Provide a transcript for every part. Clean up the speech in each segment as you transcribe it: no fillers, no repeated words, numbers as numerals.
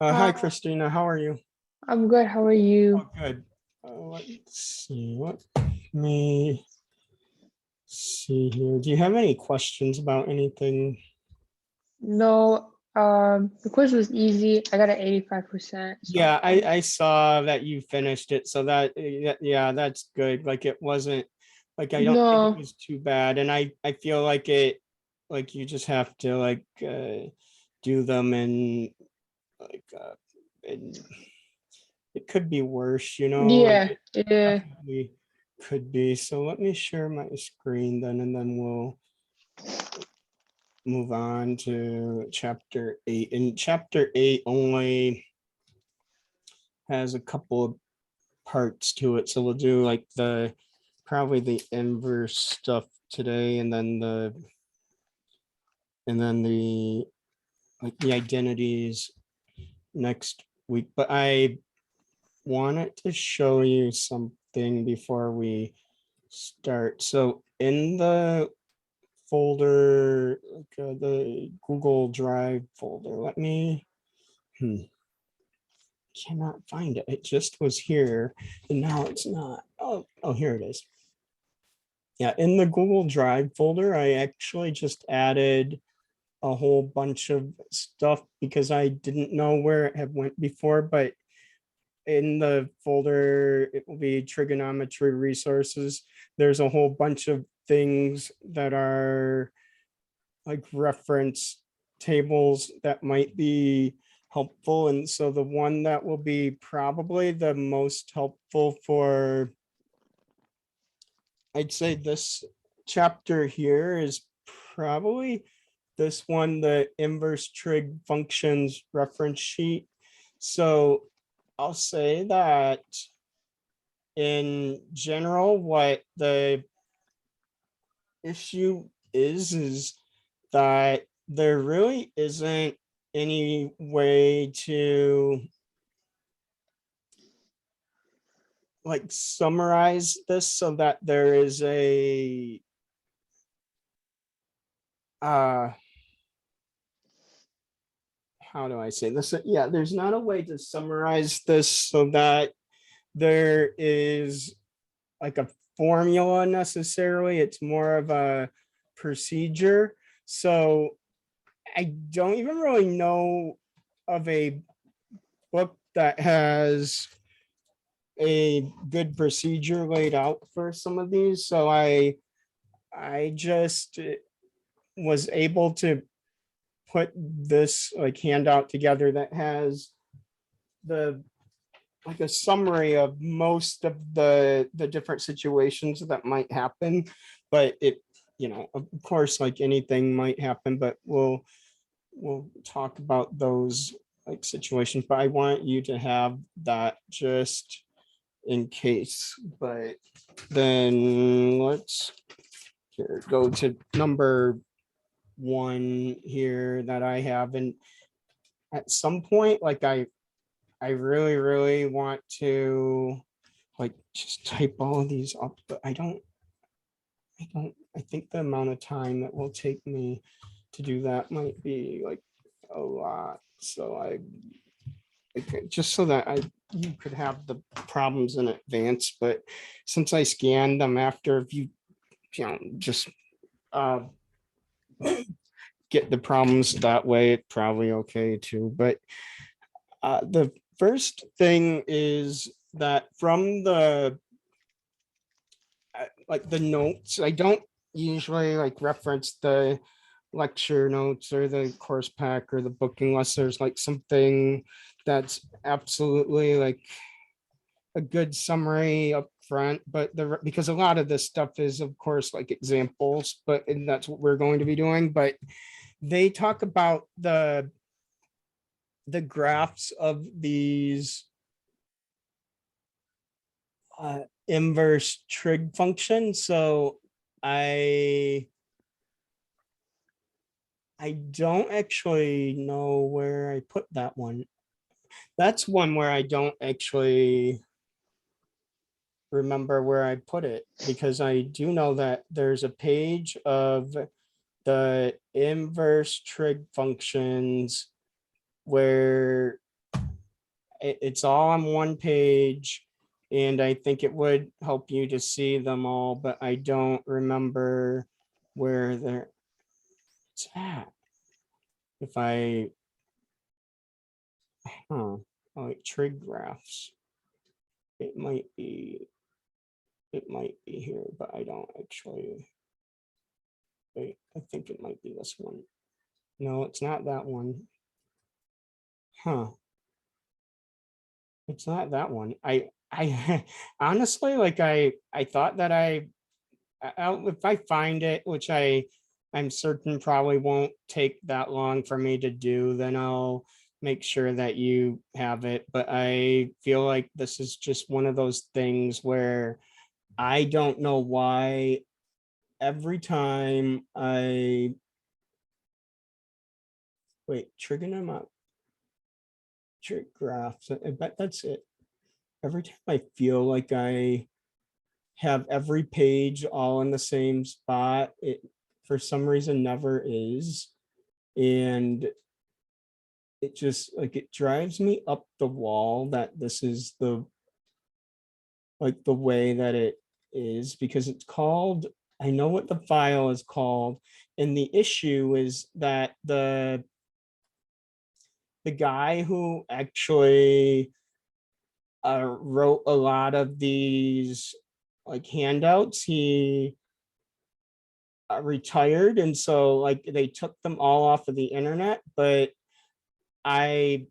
Hi, Hi, Christina. How are you? I'm good. How are you? Oh, good. Let's see. Let me see here. Do you have any questions about anything? No, the quiz was easy. I got an 85%, so Yeah, I saw that you finished it, so yeah, that's good. Like it wasn't like I don't think it no, was too bad, and I feel like like you just have to do them and like and it could be worse, like yeah, it yeah. definitely could be. So let me share my screen then, and then we'll move on to chapter 8. And chapter 8 only has a couple of parts to it. So we'll do like probably the inverse stuff today, and then the like the identities next week. But I wanted to show you something before we start. So in the folder, like the Google Drive folder, cannot find it. It just was here and now it's not. Oh, here it is. Yeah, in the Google Drive folder, I actually just added a whole bunch of stuff because I didn't know where it had went before, but in the folder, it will be trigonometry resources. There's a whole bunch of things that are like reference tables that might be helpful. And so the one that will be probably the most helpful for, I'd say this chapter here is probably this one, the inverse trig functions reference sheet. So I'll say that in general, what the issue is that there really isn't any way to like summarize this so that there is a uh how do I say this? Yeah, there's not a way to summarize this so that there is like a formula necessarily. It's more of a procedure. So I don't even really know of a book that has a good procedure laid out for some of these. So I just was able to put this like handout together that has the like a summary of most of the different situations that might happen, but it, of course, like anything might happen, but we'll talk about those like situations, but I want you to have that just in case. But then let's here go to number one here that I have. And at some point, like I really, really want to like just type all of these up, but I think the amount of time that will take me to do that might be like a lot. So okay, just so that you could have the problems in advance. But since I scanned them after, if just uh, get the problems that way, it's probably okay too. But the first thing is that from the like the notes, I don't usually like reference the lecture notes or the course pack or the book unless there's like something that's absolutely like a good summary up front. But because a lot of this stuff is of course like examples, but and that's what we're going to be doing. But they talk about the graphs of these inverse trig function. So I I don't actually know where I put that one. That's one where I don't actually remember where I put it because I do know that there's a page of the inverse trig functions where it's all on one page. And I think it would help you to see them all, but I don't remember where it's at. If I, oh, like trig graphs. It might be here, but I don't actually. Wait, I think it might be this one. No, it's not that one. Huh. It's not that one. I honestly, like, I thought that if I find it, which I'm certain probably won't take that long for me to do, then I'll make sure that you have it. But I feel like this is just one of those things where I don't know why every time I wait, trigonometric graphs, I bet that's it. Every time I feel like I have every page all in the same spot, it for some reason never is. And it just like it drives me up the wall that this is the way that it is, because it's called, I know what the file is called, and the issue is that the guy who actually wrote a lot of these like handouts, he retired, and so like they took them all off of the internet. But I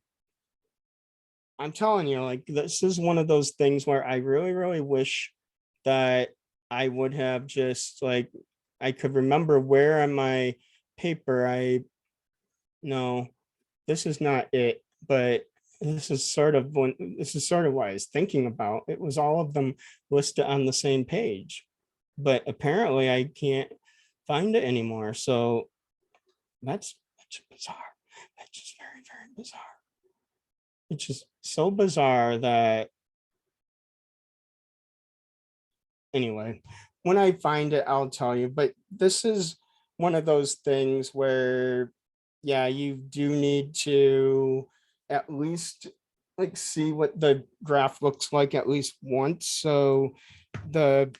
I'm telling you, like, this is one of those things where I really, really wish that I would have just like, I could remember where on my paper no, this is not it, but this is sort of what I was thinking about. It was all of them listed on the same page, but apparently I can't find it anymore. So that's bizarre. That's just very, very bizarre. It's just so bizarre that anyway, when I find it, I'll tell you. But this is one of those things where, yeah, you do need to at least like see what the graph looks like at least once. So the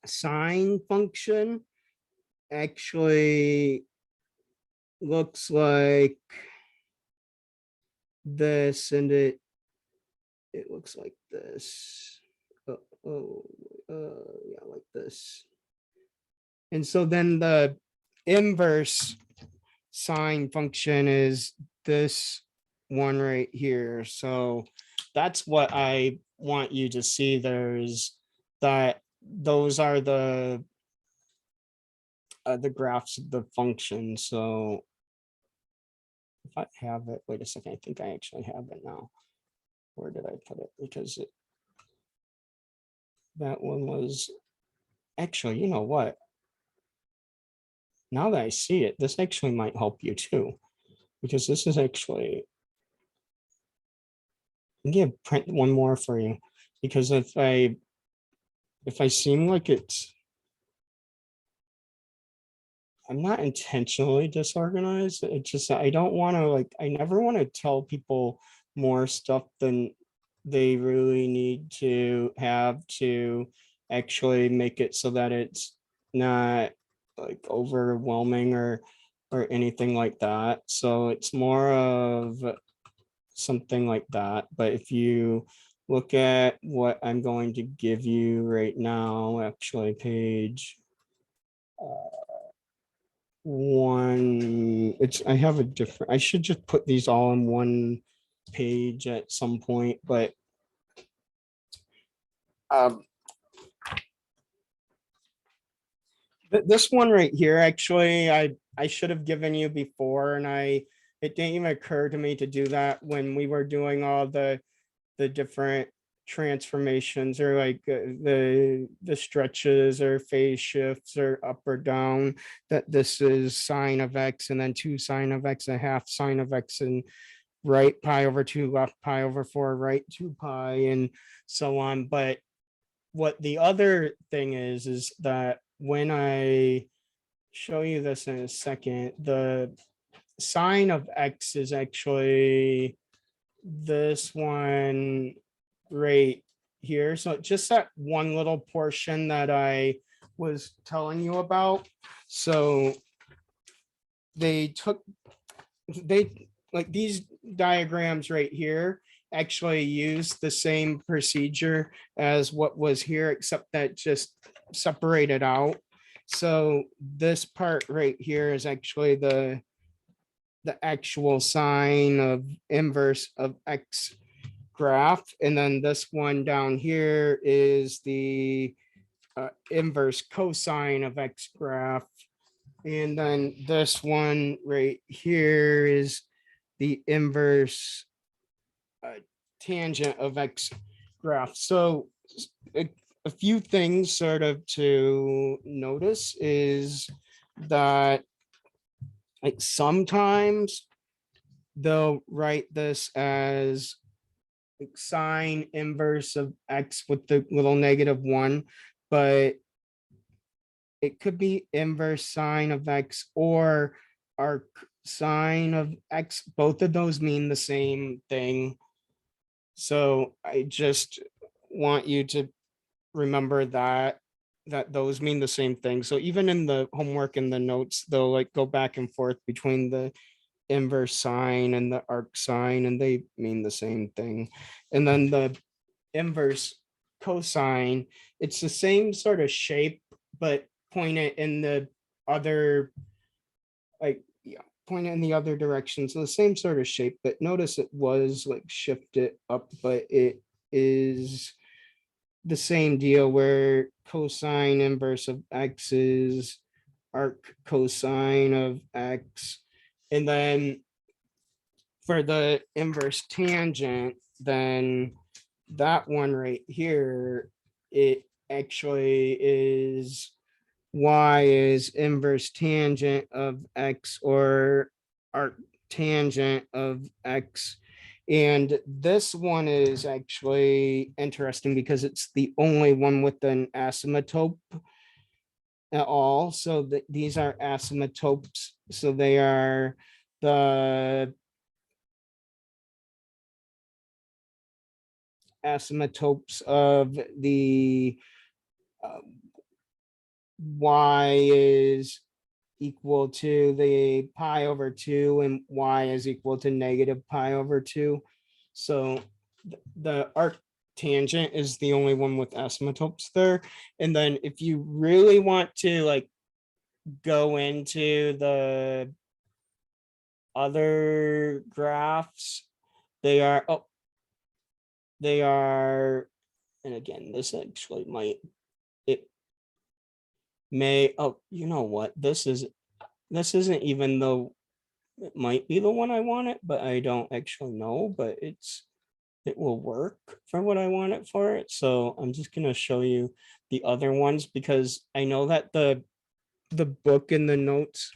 sine function actually looks like this, and it looks like this. Oh, yeah, like this. And so then the inverse sine function is this one right here. So that's what I want you to see. Those are the graphs of the function. So if I have it, wait a second, I think I actually have it now. Where did I put it? Because that one was actually, you know what? Now that I see it, this actually might help you too, because this is actually, I'm gonna print one more for you, because if I seem like I'm not intentionally disorganized. It's just I don't want to like, I never want to tell people more stuff than they really need to have to actually make it so that it's not like overwhelming or anything like that. So it's more of something like that. But if you look at what I'm going to give you right now, actually page one, I have a different, I should just put these all in one page at some point, but um this one right here, actually, I should have given you before, and it didn't even occur to me to do that when we were doing all the different transformations, or like the stretches or phase shifts or up or down, that this is sine of x and then 2 sine of x, a half sine of x, and right pi over 2, left pi over 4, right 2 pi, and so on. But what the other thing is that when I show you this in a second, the sine of x is actually this one right here. So just that one little portion that I was telling you about. So they took, they, like these diagrams right here actually use the same procedure as what was here, except that just separated out. So this part right here is actually the actual sign of inverse of X graph. And then this one down here is the inverse cosine of X graph. And then this one right here is the inverse tangent of X graph. So a few things sort of to notice is that like sometimes they'll write this as like sine inverse of X with the little -1, but it could be inverse sine of X or arc sine of X. Both of those mean the same thing. So I just want you to remember that those mean the same thing. So even in the homework and the notes, they'll like go back and forth between the inverse sine and the arc sine, and they mean the same thing. And then the inverse cosine, it's the same sort of shape, but point it in the other, like, yeah, point it in the other direction. So the same sort of shape, but notice it was like shifted up, but it is the same deal where cosine inverse of X is arc cosine of X. And then for the inverse tangent, then that one right here, it actually is y is inverse tangent of X or arc tangent of X. And this one is actually interesting because it's the only one with an asymptote at all. So that these are asymptotes. So they are the asymptotes of the y is equal to the pi over 2 and y is equal to -pi/2. So the arc tangent is the only one with asymptotes there. And then if you really want to like go into the other graphs, they are, oh, they are, and again, this actually might, it may, oh, you know what, this isn't even the, it might be the one I want it, but I don't actually know, but it will work for what I want it for it. So I'm just gonna show you the other ones because I know that the book and the notes,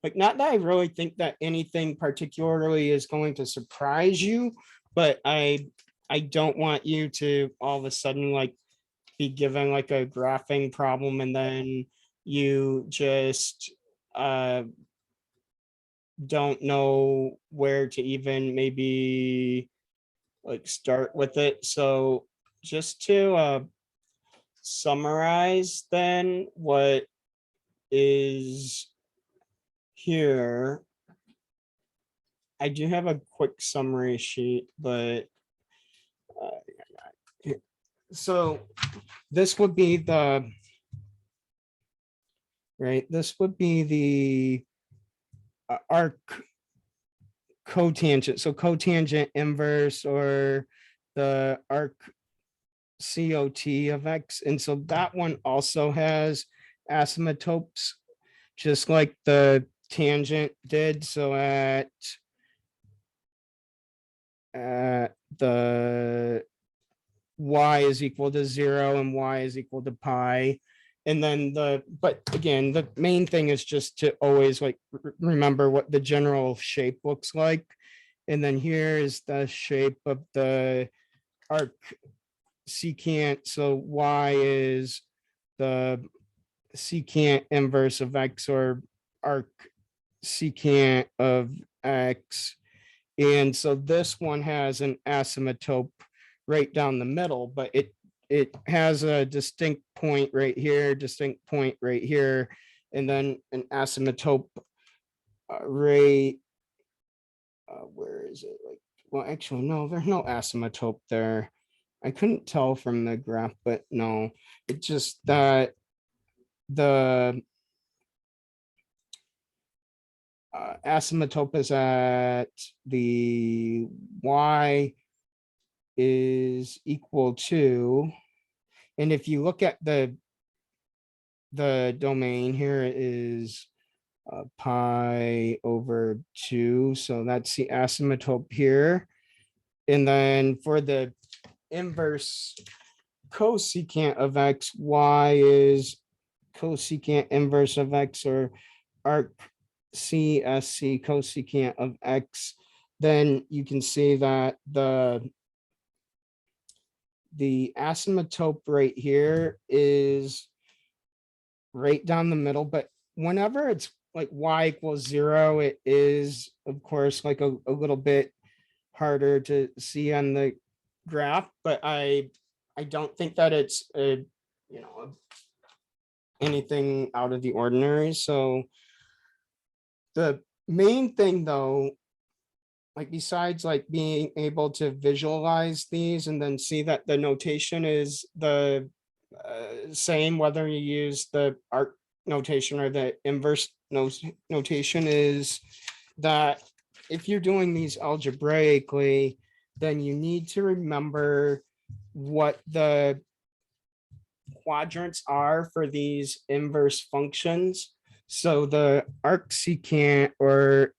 like, not that I really think that anything particularly is going to surprise you, but I don't want you to all of a sudden like be given like a graphing problem and then you just don't know where to even maybe like start with it. So just to summarize then what is here, I do have a quick summary sheet, but so this would be the, right, this would be the arc cotangent. So cotangent inverse or the arc COT of X. And so that one also has asymptotes, just like the tangent did. So at the y is equal to 0 and y is equal to pi. And then but again, the main thing is just to always like remember what the general shape looks like. And then here is the shape of the arc secant. So y is the secant inverse of X or arc secant of X. And so this one has an asymptote right down the middle, but it has a distinct point right here, distinct point right here, and then an asymptote right, where is it? Like, well, actually, no, there's no asymptote there. I couldn't tell from the graph, but no, it's just that the asymptote is at the y is equal to, and if you look at the domain here is pi over 2, so that's the asymptote here. And then for the inverse cosecant of x, y is cosecant inverse of x, or arc CSC cosecant of x. Then you can see that the asymptote right here is right down the middle, but whenever it's like y equals 0, it is, of course, like a little bit harder to see on the graph, but I don't think that it's a, you know, anything out of the ordinary. So the main thing though, like besides like being able to visualize these and then see that the notation is the same, whether you use the arc notation or the inverse notation, is that if you're doing these algebraically, then you need to remember what the quadrants are for these inverse functions. So the arcsecant, or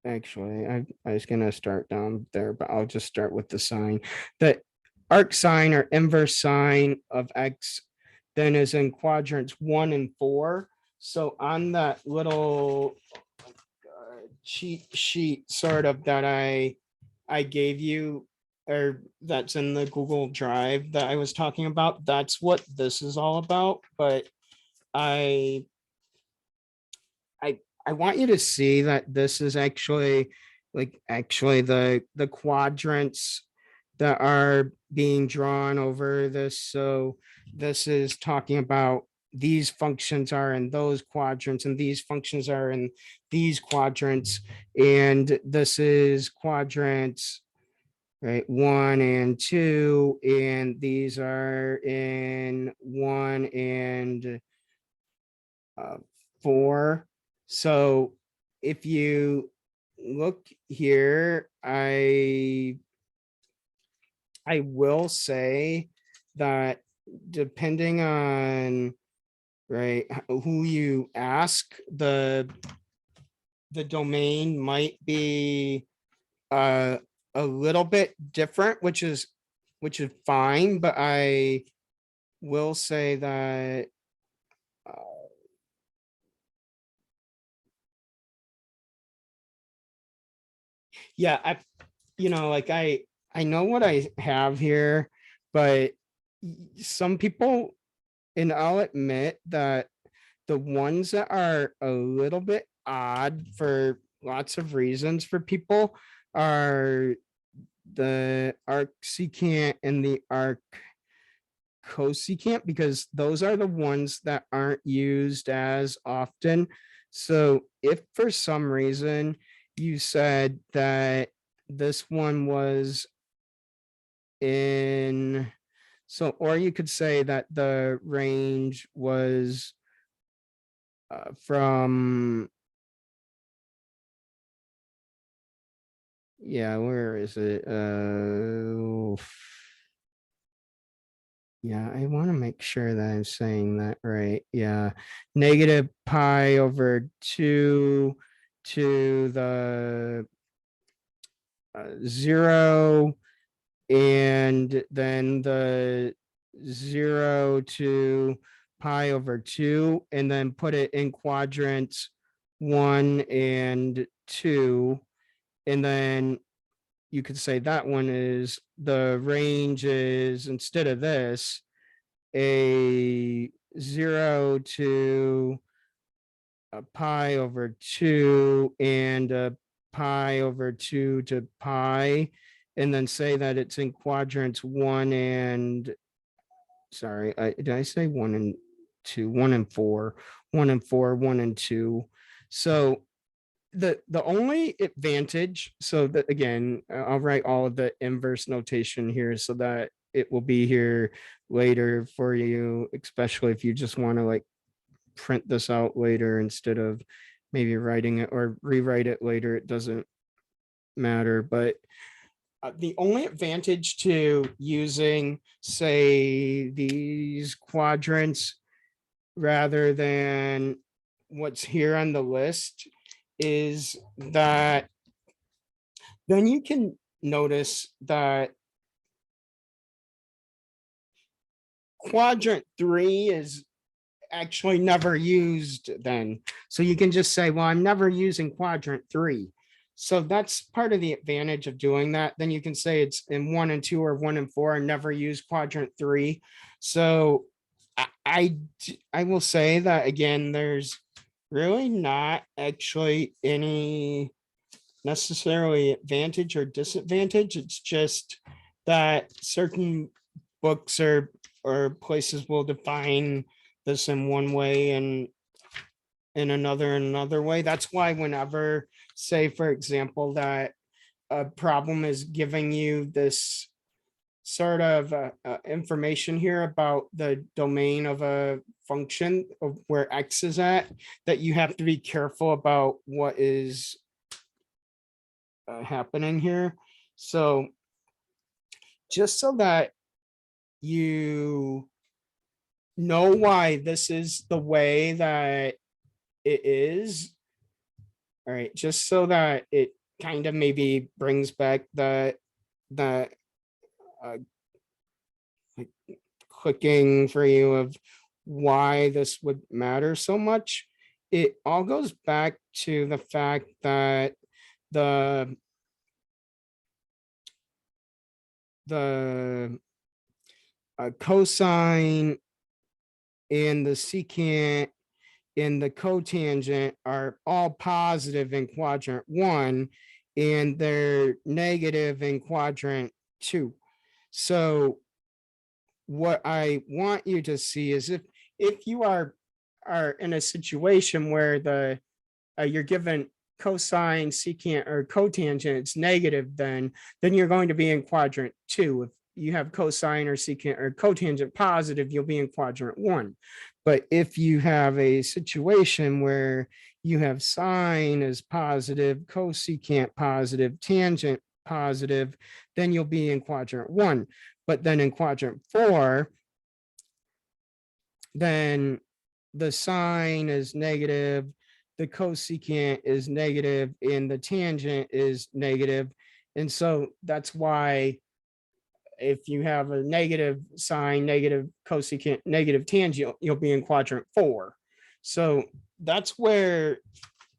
actually, I was gonna start down there, but I'll just start with the sign. The arc sine or inverse sine of x then is in quadrants 1 and 4. So on that little cheat sheet sort of that I gave you, or that's in the Google Drive that I was talking about, that's what this is all about. But I I want you to see that this is actually the quadrants that are being drawn over this. So this is talking about these functions are in those quadrants and these functions are in these quadrants. And this is quadrants, right? 1 and 2, and these are in 1 and 4. So if you look here, I will say that depending on, right, who you ask, the domain might be a little bit different, which is fine, but I will say that yeah, like I know what I have here, but some people, and I'll admit that the ones that are a little bit odd for lots of reasons for people are the arc secant and the arc cosecant, because those are the ones that aren't used as often. So if for some reason you said that this one was in, so, or you could say that the range was from, yeah, where is it? Yeah, I want to make sure that I'm saying that right. Yeah, negative pi over 2 to the 0, and then the 0 to pi over 2, and then put it in quadrants 1 and 2. And then you could say that one is, the range is, instead of this, a 0 to a pi over 2 and a pi over 2 to pi, and then say that it's in quadrants 1 and, sorry, did I say 1 and 2, 1 and 4, 1 and 4, 1 and 2. So the only advantage, so that again, I'll write all of the inverse notation here so that it will be here later for you, especially if you just want to like print this out later instead of maybe writing it or rewrite it later. It doesn't matter, but the only advantage to using, say, these quadrants rather than what's here on the list is that then you can notice that quadrant 3 is actually never used then. So you can just say, well, I'm never using quadrant 3. So that's part of the advantage of doing that. Then you can say it's in 1 and 2 or 1 and 4 and never use quadrant 3. So I will say that again, there's really not actually any necessarily advantage or disadvantage. It's just that certain books or places will define this in one way and in another way. That's why whenever, say, for example, that a problem is giving you this sort of information here about the domain of a function of where X is at, that you have to be careful about what is happening here. So just so that you know why this is the way that it is. All right, just so that it kind of maybe brings back the like clicking for you of why this would matter so much. It all goes back to the fact that the cosine and the secant and the cotangent are all positive in quadrant 1 and they're negative in quadrant 2. So what I want you to see is if you are in a situation where the you're given cosine, secant, or cotangent, it's negative, then you're going to be in quadrant 2. If you have cosine or secant or cotangent positive, you'll be in quadrant 1. But if you have a situation where you have sine as positive, cosecant positive, tangent positive, then you'll be in quadrant 1. But then in quadrant 4, then the sine is negative, the cosecant is negative, and the tangent is negative. And so that's why if you have a negative sine, negative cosecant, negative tangent, you'll be in quadrant 4. So that's where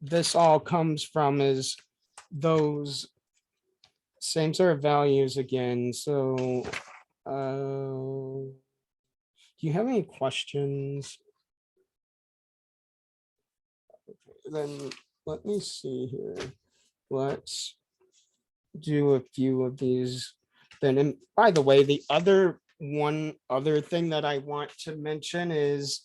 this all comes from, is those same sort of values again. So do you have any questions? Then let me see here. Let's do a few of these. Then, and by the way, the other thing that I want to mention is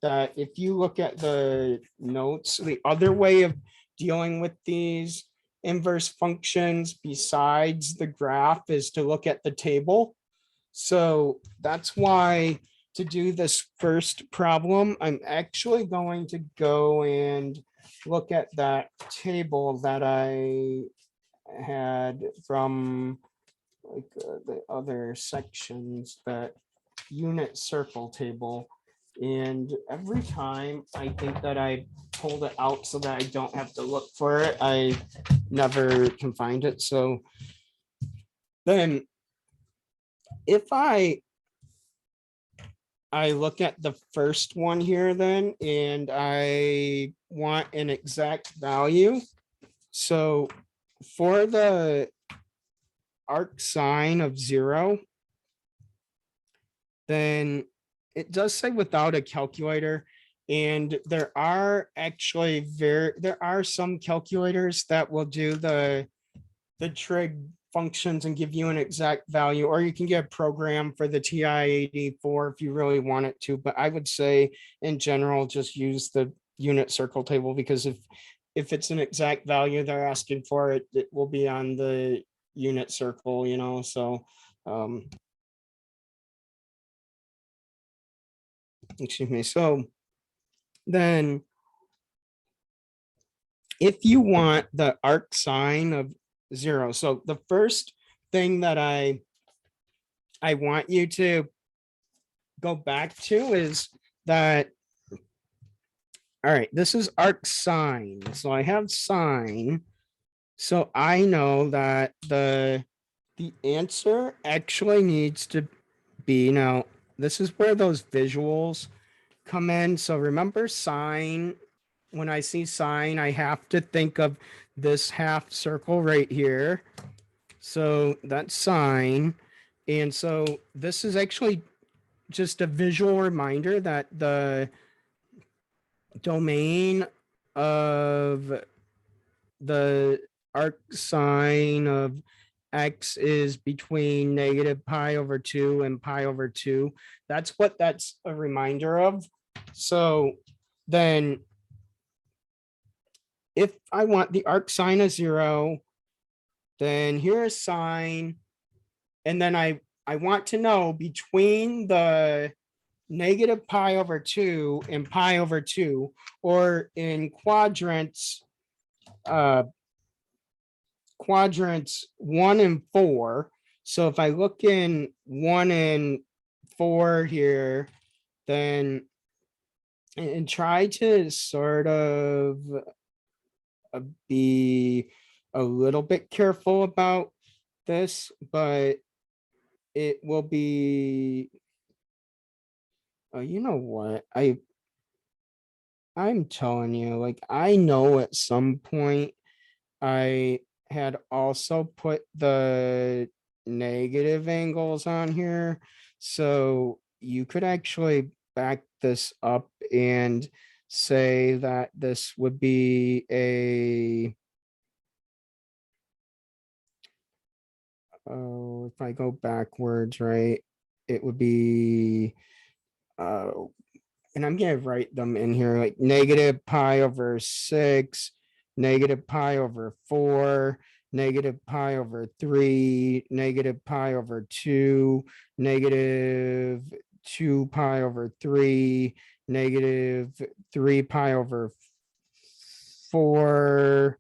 that if you look at the notes, the other way of dealing with these inverse functions besides the graph is to look at the table. So that's why to do this first problem, I'm actually going to go and look at that table that I had from like the other sections, that unit circle table. And every time I think that I pulled it out so that I don't have to look for it, I never can find it. So then if I look at the first one here then, and I want an exact value. So for the arc sine of 0, then it does say without a calculator. And there are actually there are some calculators that will do the trig functions and give you an exact value, or you can get a program for the TI-84 if you really want it to. But I would say in general, just use the unit circle table, because if it's an exact value they're asking for, it will be on the unit circle, you know, so excuse me. So then if you want the arc sine of 0, so the first thing that I want you to go back to is that, all right, this is arc sine. So I have sine. So I know that the answer actually needs to be, now this is where those visuals come in. So remember sine, when I see sine, I have to think of this half circle right here. So that's sine. And so this is actually just a visual reminder that the domain of the arc sine of x is between negative pi over 2 and pi over 2. That's what that's a reminder of. So then if I want the arc sine of 0, then here's sine. And then I want to know between the negative pi over 2 and pi over 2, or in quadrants, quadrants 1 and 4. So if I look in 1 and 4 here, then and try to sort of be a little bit careful about this, but it will be, you know what, I'm telling you, like, I know at some point I had also put the negative angles on here. So you could actually back this up and say that this would be a, oh, if I go backwards, right, it would be, and I'm gonna write them in here, like negative pi over 6, negative pi over 4, negative pi over 3, negative pi over 2, negative 2 pi over 3, negative 3 pi over 4,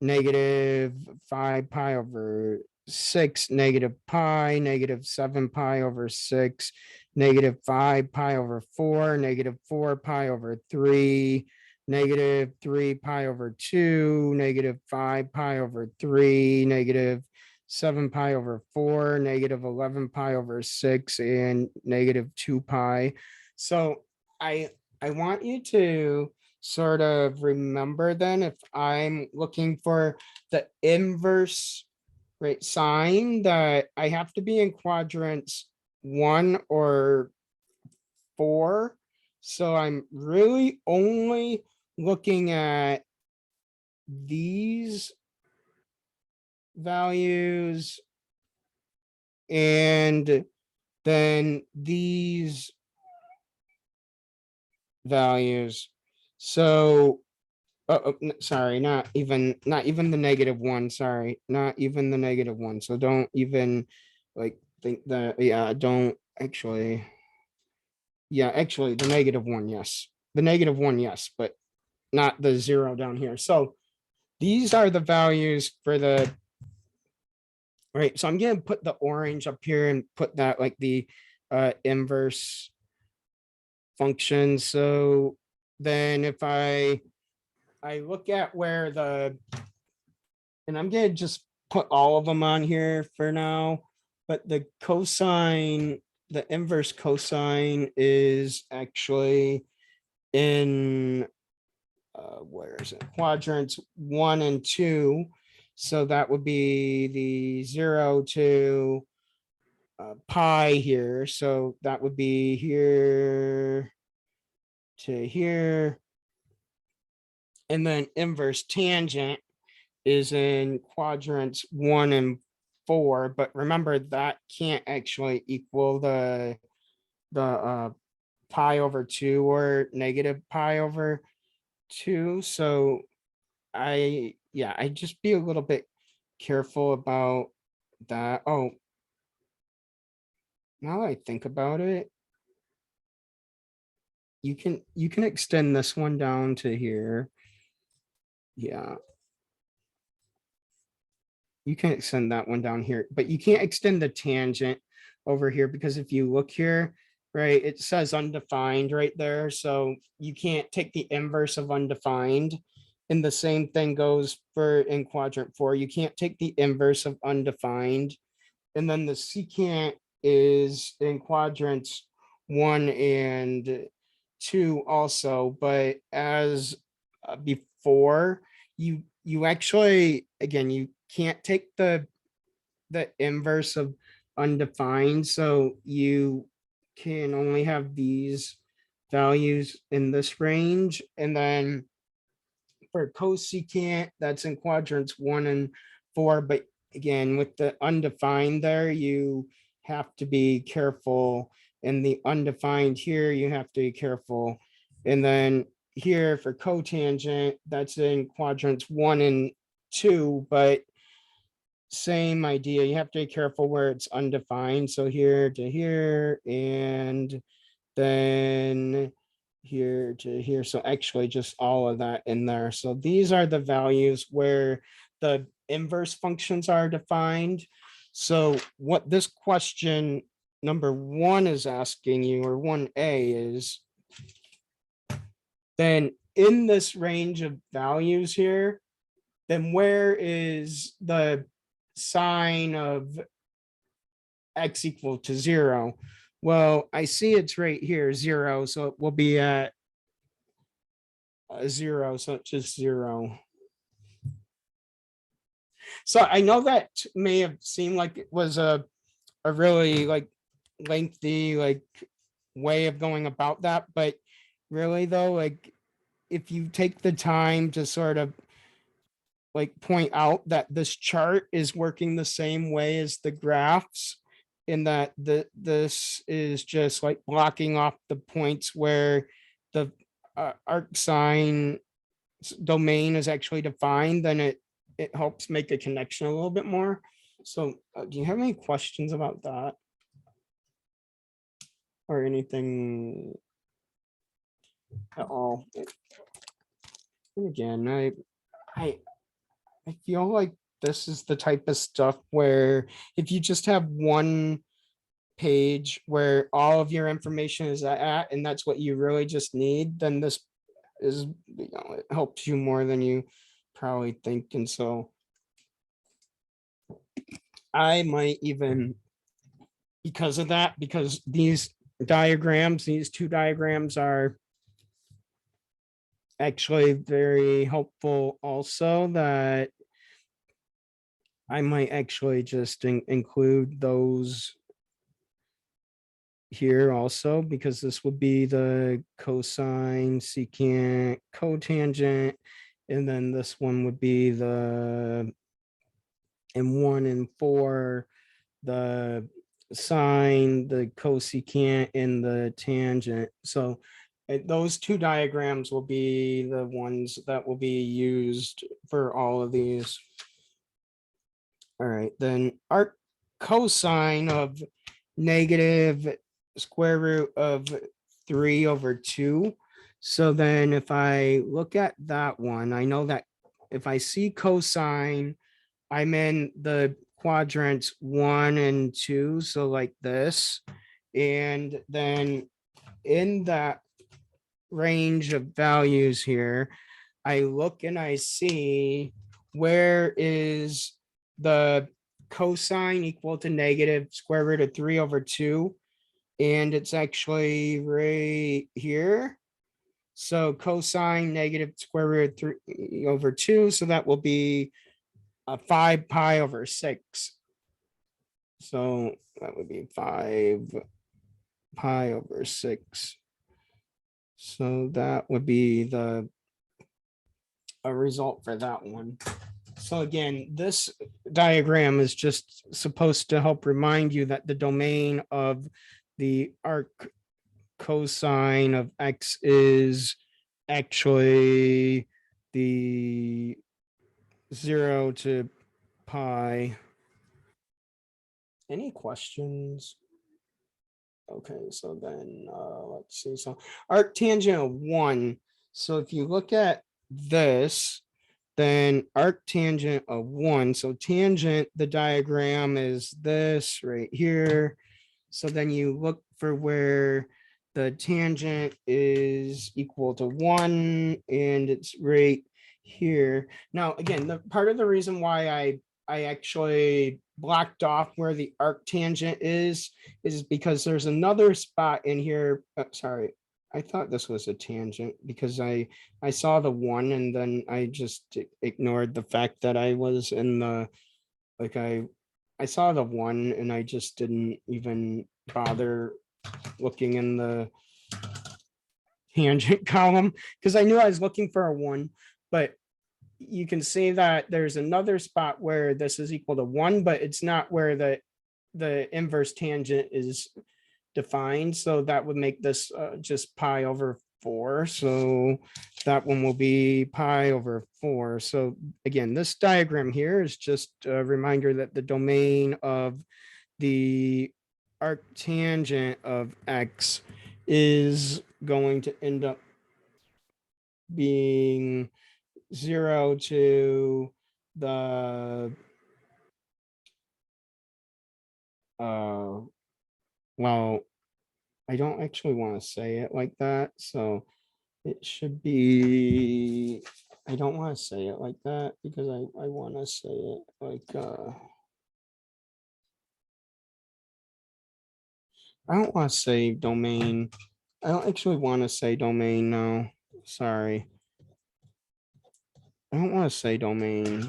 negative 5 pi over 6, negative pi, negative 7 pi over 6, negative 5 pi over 4, negative 4 pi over 3, negative 3 pi over 2, negative 5 pi over 3, negative 7 pi over 4, negative 11 pi over 6, and negative 2 pi. So I want you to sort of remember then, if I'm looking for the inverse, right, sine, that I have to be in quadrants 1 or 4. So I'm really only looking at these values and then these values. So sorry, not even the -1, sorry, not even the -1. So don't even like think that, yeah, don't actually, yeah, actually the -1, yes, the -1, yes, but not the 0 down here. So these are the values for the, right, so I'm gonna put the orange up here and put that like the inverse function. So then if I look at where the, and I'm gonna just put all of them on here for now, but the cosine, the inverse cosine is actually in, where is it? Quadrants 1 and 2. So that would be the 0 to pi here. So that would be here. to here. And then inverse tangent is in quadrants 1 and 4, but remember that can't actually equal the pi over 2 or negative pi over 2. So I just be a little bit careful about that. Oh, now that I think about it, you can extend this one down to here. Yeah. You can extend that one down here, but you can't extend the tangent over here because if you look here, right, it says undefined right there. So you can't take the inverse of undefined. And the same thing goes for in quadrant 4. You can't take the inverse of undefined. And then the secant is in quadrants 1 and 2 also, but as before, you actually, again, you can't take the inverse of undefined, so you can only have these values in this range. And then for cosecant, that's in quadrants 1 and 4, but again, with the undefined there, you have to be careful. And the undefined here, you have to be careful. And then here for cotangent, that's in quadrants 1 and 2, but same idea. You have to be careful where it's undefined. So here to here and then here to here. So actually just all of that in there. So these are the values where the inverse functions are defined. So what this question number 1 is asking you, or 1A, is then in this range of values here, then where is the sign of x equal to 0? Well, I see it's right here, 0, so it will be at 0, so it's just 0. So I know that may have seemed like it was a really like lengthy like way of going about that, but really though, like if you take the time to sort of like point out that this chart is working the same way as the graphs, in that this is just like blocking off the points where the arc sign domain is actually defined, then it helps make a connection a little bit more. So do you have any questions about that or anything at all? And again, I I feel like this is the type of stuff where if you just have one page where all of your information is at, and that's what you really just need, then this is, it helps you more than you probably think. And so I might even, because of that, because these two diagrams are actually very helpful also, that I might actually just include those here also, because this would be the cosine, secant, cotangent, and then this one would be the in 1 and 4, the sine, the cosecant, and the tangent. So those two diagrams will be the ones that will be used for all of these. All right, then arc cosine of negative square root of 3/2. So then if I look at that one, I know that if I see cosine, I'm in the quadrants 1 and 2, so like this. And then in that range of values here, I look and I see where is the cosine equal to negative square root of 3/2. And it's actually right here. So cosine negative square root of 3/2. So that will be 5 pi over 6. So that would be 5 pi over 6. So that would be a result for that one. So again, this diagram is just supposed to help remind you that the domain of the arc cosine of x is actually the 0 to pi. Any questions? Okay, so then let's see. So arctangent of 1. So if you look at this, then arctangent of 1. So tangent, the diagram is this right here. So then you look for where the tangent is equal to 1, and it's right here. Now, again, the part of the reason why I actually blocked off where the arctangent is because there's another spot in here. Sorry, I thought this was a tangent because I saw the 1 and then I just ignored the fact that I was in the, like I saw the 1 and I just didn't even bother looking in the tangent column because I knew I was looking for a 1, but you can see that there's another spot where this is equal to 1, but it's not where the inverse tangent is defined. So that would make this just pi over 4. So that one will be pi over 4. So again, this diagram here is just a reminder that the domain of the arctangent of x is going to end up being 0 to the well, I don't actually want to say it like that, so it should be, I don't want to say it like that because I want to say it like I don't want to say domain. I don't actually want to say domain. No, sorry. I don't want to say domain.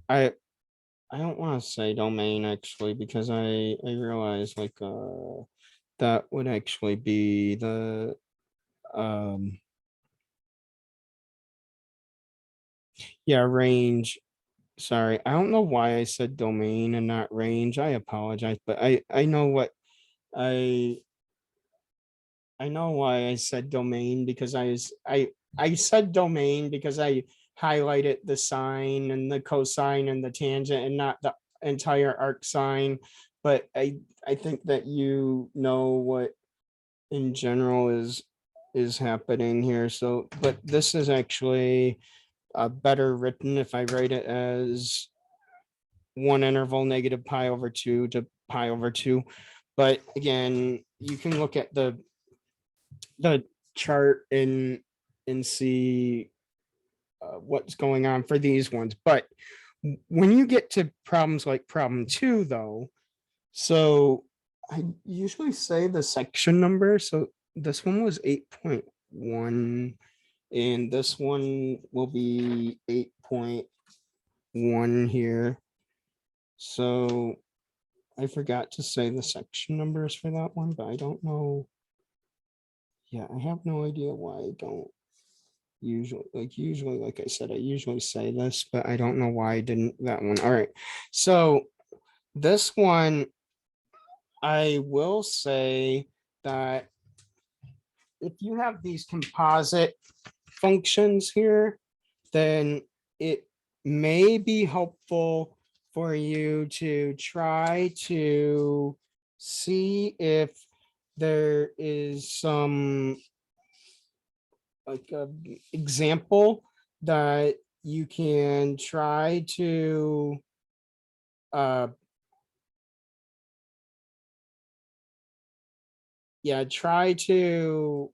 I I don't want to say domain actually because I realize like that would actually be the um yeah, range. Sorry, I don't know why I said domain and not range. I apologize, but I know what I I know why I said domain because I said domain because I highlighted the sine and the cosine and the tangent and not the entire arc sine. But I think that you know what in general is happening here. So, but this is actually better written if I write it as one interval negative pi over 2 to pi over 2. But again, you can look at the chart and see what's going on for these ones. But when you get to problems like problem 2, though, so I usually say the section number. So this one was 8.1, and this one will be 8.1 here. So I forgot to say the section numbers for that one, but I don't know. Yeah, I have no idea why I don't usually, like I said, I usually say this, but I don't know why I didn't that one. All right. So this one, I will say that if you have these composite functions here, then it may be helpful for you to try to see if there is some like a example that you can try to uh yeah, try to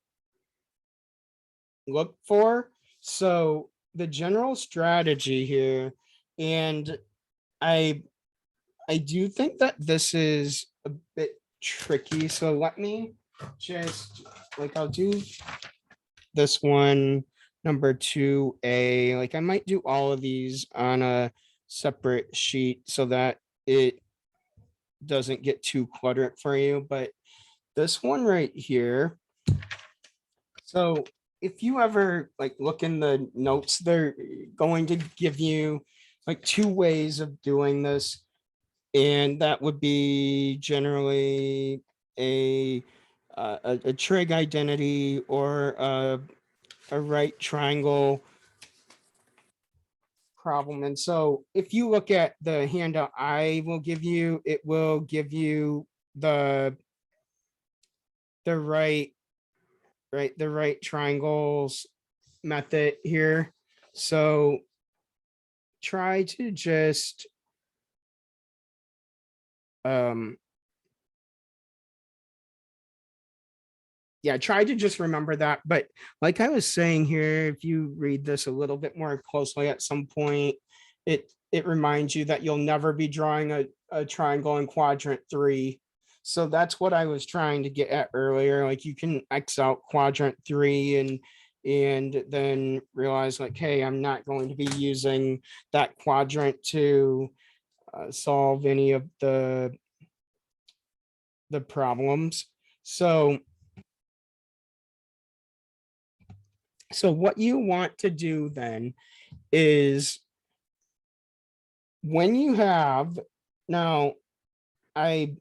look for. So the general strategy here, and I I do think that this is a bit tricky. So let me just like I'll do this one, number 2A. Like I might do all of these on a separate sheet so that it doesn't get too cluttered for you. But this one right here, So if you ever like look in the notes, they're going to give you like two ways of doing this. And that would be generally a a trig identity or a right triangle problem. And so if you look at the handout I will give you, it will give you the the right the right triangles method here. So try to just um yeah, try to just remember that. But like I was saying here, if you read this a little bit more closely at some point, it reminds you that you'll never be drawing a triangle in quadrant 3. So that's what I was trying to get at earlier. Like you can X out quadrant 3 and then realize like, hey, I'm not going to be using that quadrant to solve any of the problems. So what you want to do then is when you have now, I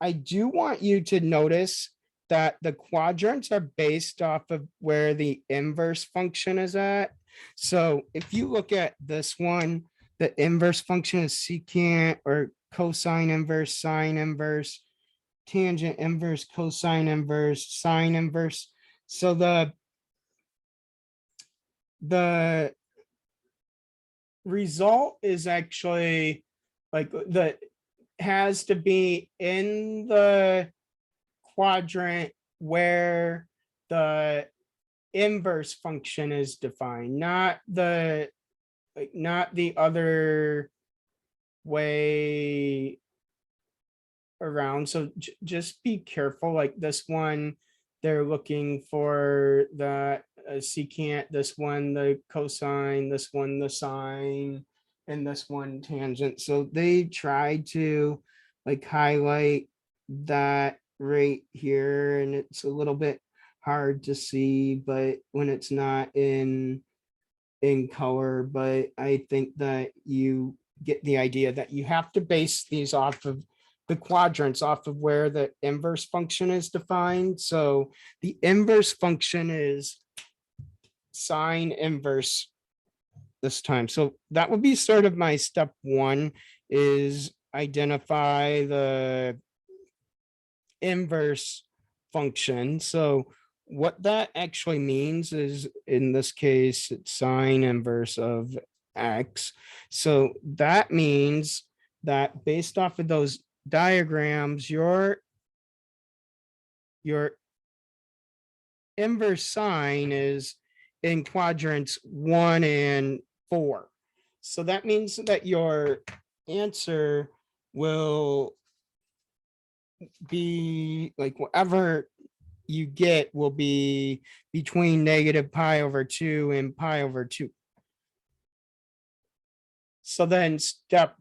I do want you to notice that the quadrants are based off of where the inverse function is at. So if you look at this one, the inverse function is secant or cosine inverse, sine inverse, tangent inverse, cosine inverse, sine inverse. So the result is actually like the has to be in the quadrant where the inverse function is defined, not not the other way around. So just be careful. Like this one, they're looking for the secant, this one, the cosine, this one, the sine, and this one tangent. So they try to like highlight that right here, and it's a little bit hard to see, but when it's not in color, but I think that you get the idea that you have to base these off of the quadrants off of where the inverse function is defined. So the inverse function is sine inverse this time. So that would be sort of my step one is identify the inverse function. So what that actually means is in this case, it's sine inverse of x. So that means that based off of those diagrams, your inverse sine is in quadrants 1 and 4. So that means that your answer will be like whatever you get will be between negative pi over 2 and pi over 2. So then step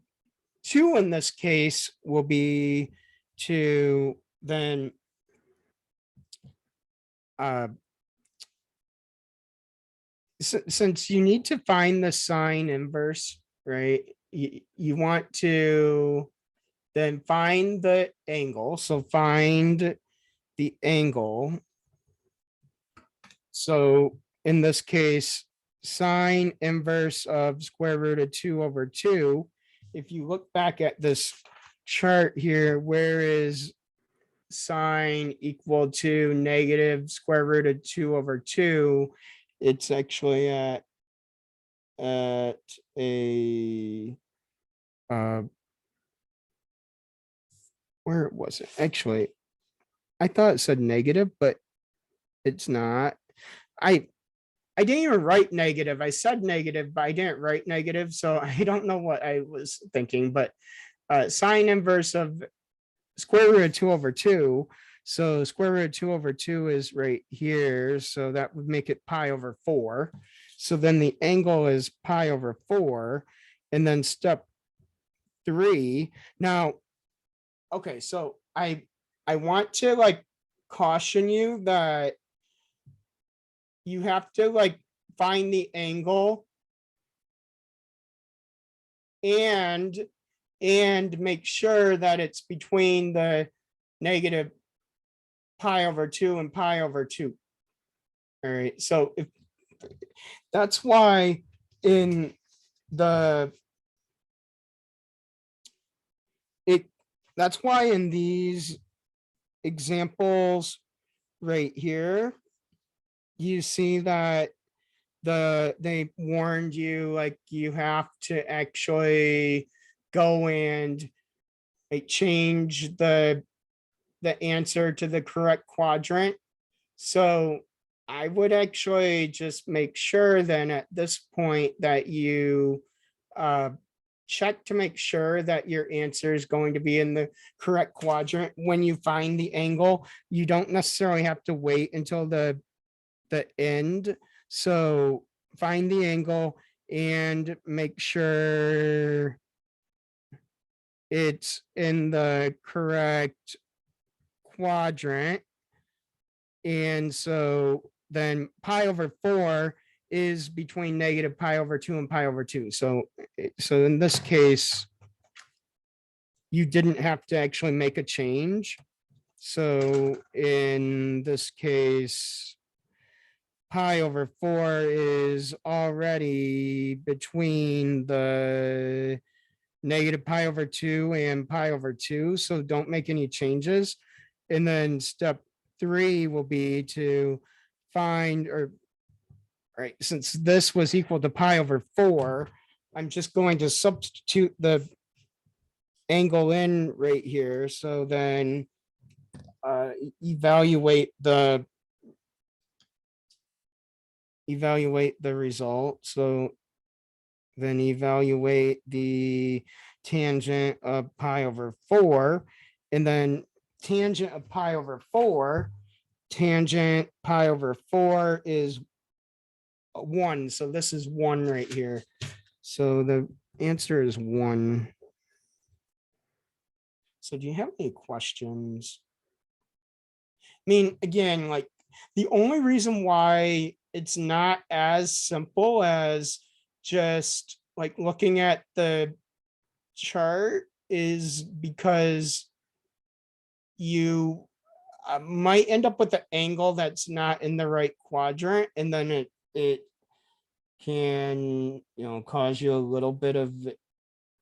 2 in this case will be to then since you need to find the sine inverse, right? You want to then find the angle. So find the angle. So in this case, sine inverse of square root of 2 over 2. If you look back at this chart here, where is sine equal to negative square root of 2 over 2? It's actually at a where was it? Actually, I thought it said negative, but it's not. I I didn't even write negative. I said negative, but I didn't write negative. So I don't know what I was thinking, but sine inverse of square root of 2 over 2. So square root of 2 over 2 is right here. So that would make it pi over 4. So then the angle is pi over 4. And then step 3. Now, okay, so I want to like caution you that you have to like find the angle and make sure that it's between the negative pi over 2 and pi over 2. All right, so if that's why in the that's why in these examples right here, you see that they warned you like you have to actually go and like change the answer to the correct quadrant. So I would actually just make sure then at this point that you check to make sure that your answer is going to be in the correct quadrant. When you find the angle, you don't necessarily have to wait until the end. So find the angle and make sure it's in the correct quadrant. And so then pi over 4 is between negative pi over 2 and pi over 2. So in this case, you didn't have to actually make a change. So in this case, pi over 4 is already between the negative pi over 2 and pi over 2. So don't make any changes. And then step 3 will be to find, or right, since this was equal to pi over 4, I'm just going to substitute the angle in right here. So then evaluate the result. So then evaluate the tangent of pi over 4, and then tangent of pi over 4, tangent pi over 4 is 1. So this is 1 right here. So the answer is 1. So do you have any questions? I mean, again, like the only reason why it's not as simple as just like looking at the chart is because you might end up with an angle that's not in the right quadrant, and then it can cause you a little bit of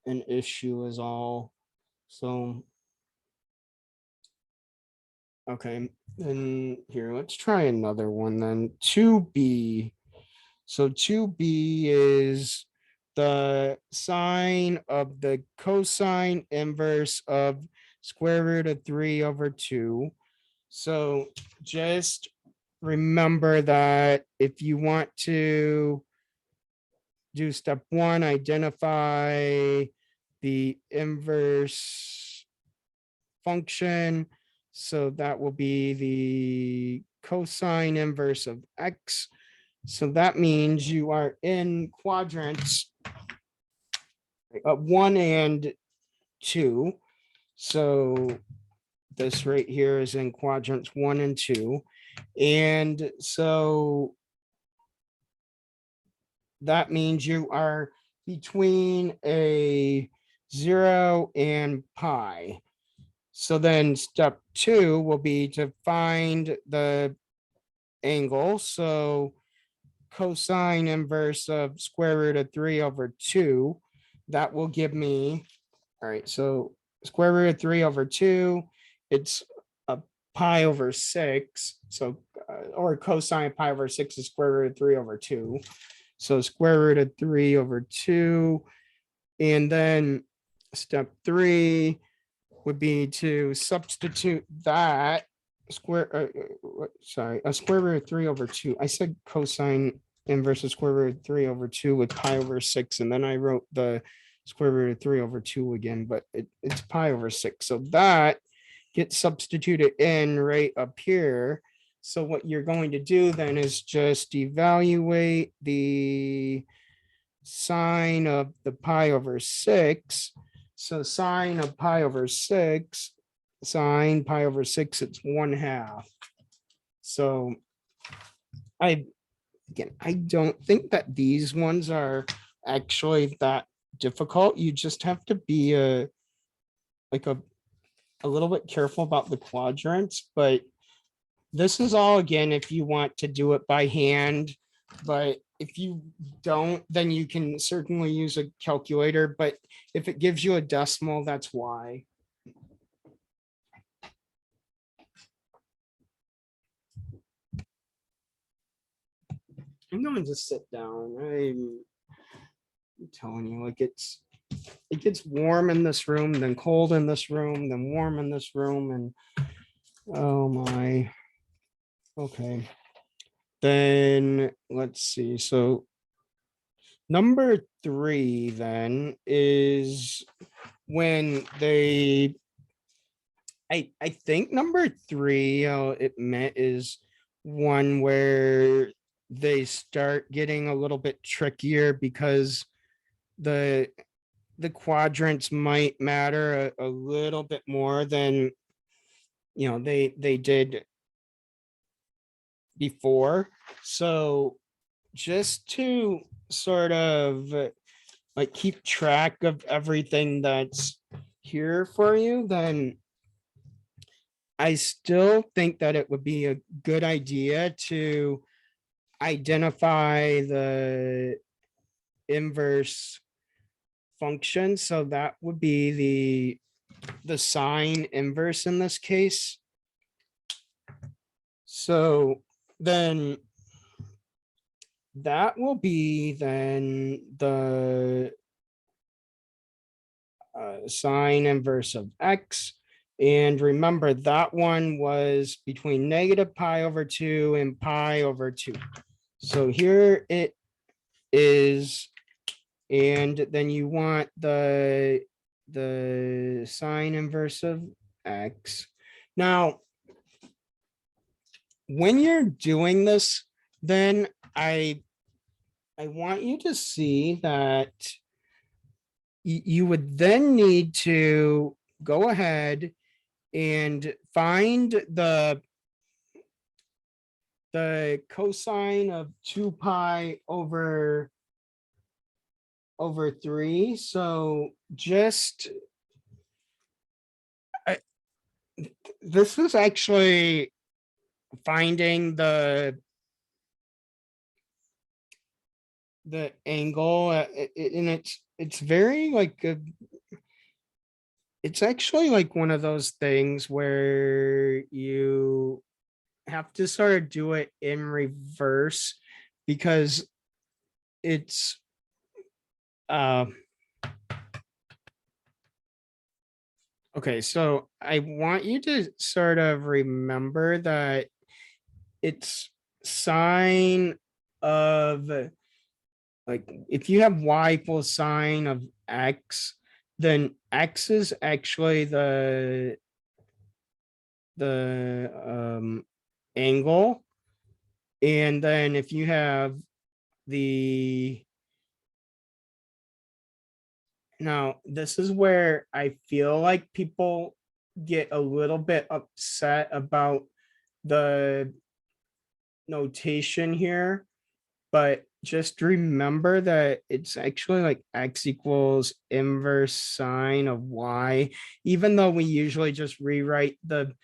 an issue is all. So okay, then here, let's try another one then. 2b. So 2b is the sine of the cosine inverse of square root of 3 over 2. So just remember that if you want to do step 1, identify the inverse function. So that will be the cosine inverse of x. So that means you are in quadrants 1 and 2. So this right here is in quadrants 1 and 2. And so that means you are between a 0 and pi. So then step 2 will be to find the angle. So cosine inverse of square root of 3 over 2, that will give me, all right, so square root of 3 over 2, it's a pi over 6. So, or cosine pi over 6 is square root of 3 over 2. So square root of 3 over 2. And then step 3 would be to substitute that square, a square root of 3 over 2. I said cosine inverse of square root of 3 over 2 with pi over 6. And then I wrote the square root of 3 over 2 again, but it's pi over 6. So that gets substituted in right up here. So what you're going to do then is just evaluate the sine of the pi over 6. So sine of pi over 6, sine pi over 6, it's 1/2. So I again, I don't think that these ones are actually that difficult. You just have to be like a little bit careful about the quadrants, but this is all again if you want to do it by hand. But if you don't, then you can certainly use a calculator. But if it gives you a decimal, that's why. I'm going to sit down. I'm telling you, like it gets warm in this room, then cold in this room, then warm in this room, and oh my. Okay. Then let's see. So number 3 then is when I think number 3 it meant is one where they start getting a little bit trickier because the the quadrants might matter a little bit more than they did before. So just to sort of like keep track of everything that's here for you, then I still think that it would be a good idea to identify the inverse function. So that would be the sine inverse in this case. So then that will be then the sine inverse of x. And remember that one was between negative pi over 2 and pi over 2. So here it is. And then you want the sine inverse of x. Now, when you're doing this, then I want you to see that you would then need to go ahead and find the cosine of 2 pi over 3. So just this is actually finding the angle, and it's very like it's actually like one of those things where you have to sort of do it in reverse because it's okay, so I want you to sort of remember that it's sine of, like, if you have y equals sine of x, then x is actually the angle. And then if you have now this is where I feel like people get a little bit upset about the notation here, but just remember that it's actually like x equals inverse sine of y, even though we usually just rewrite the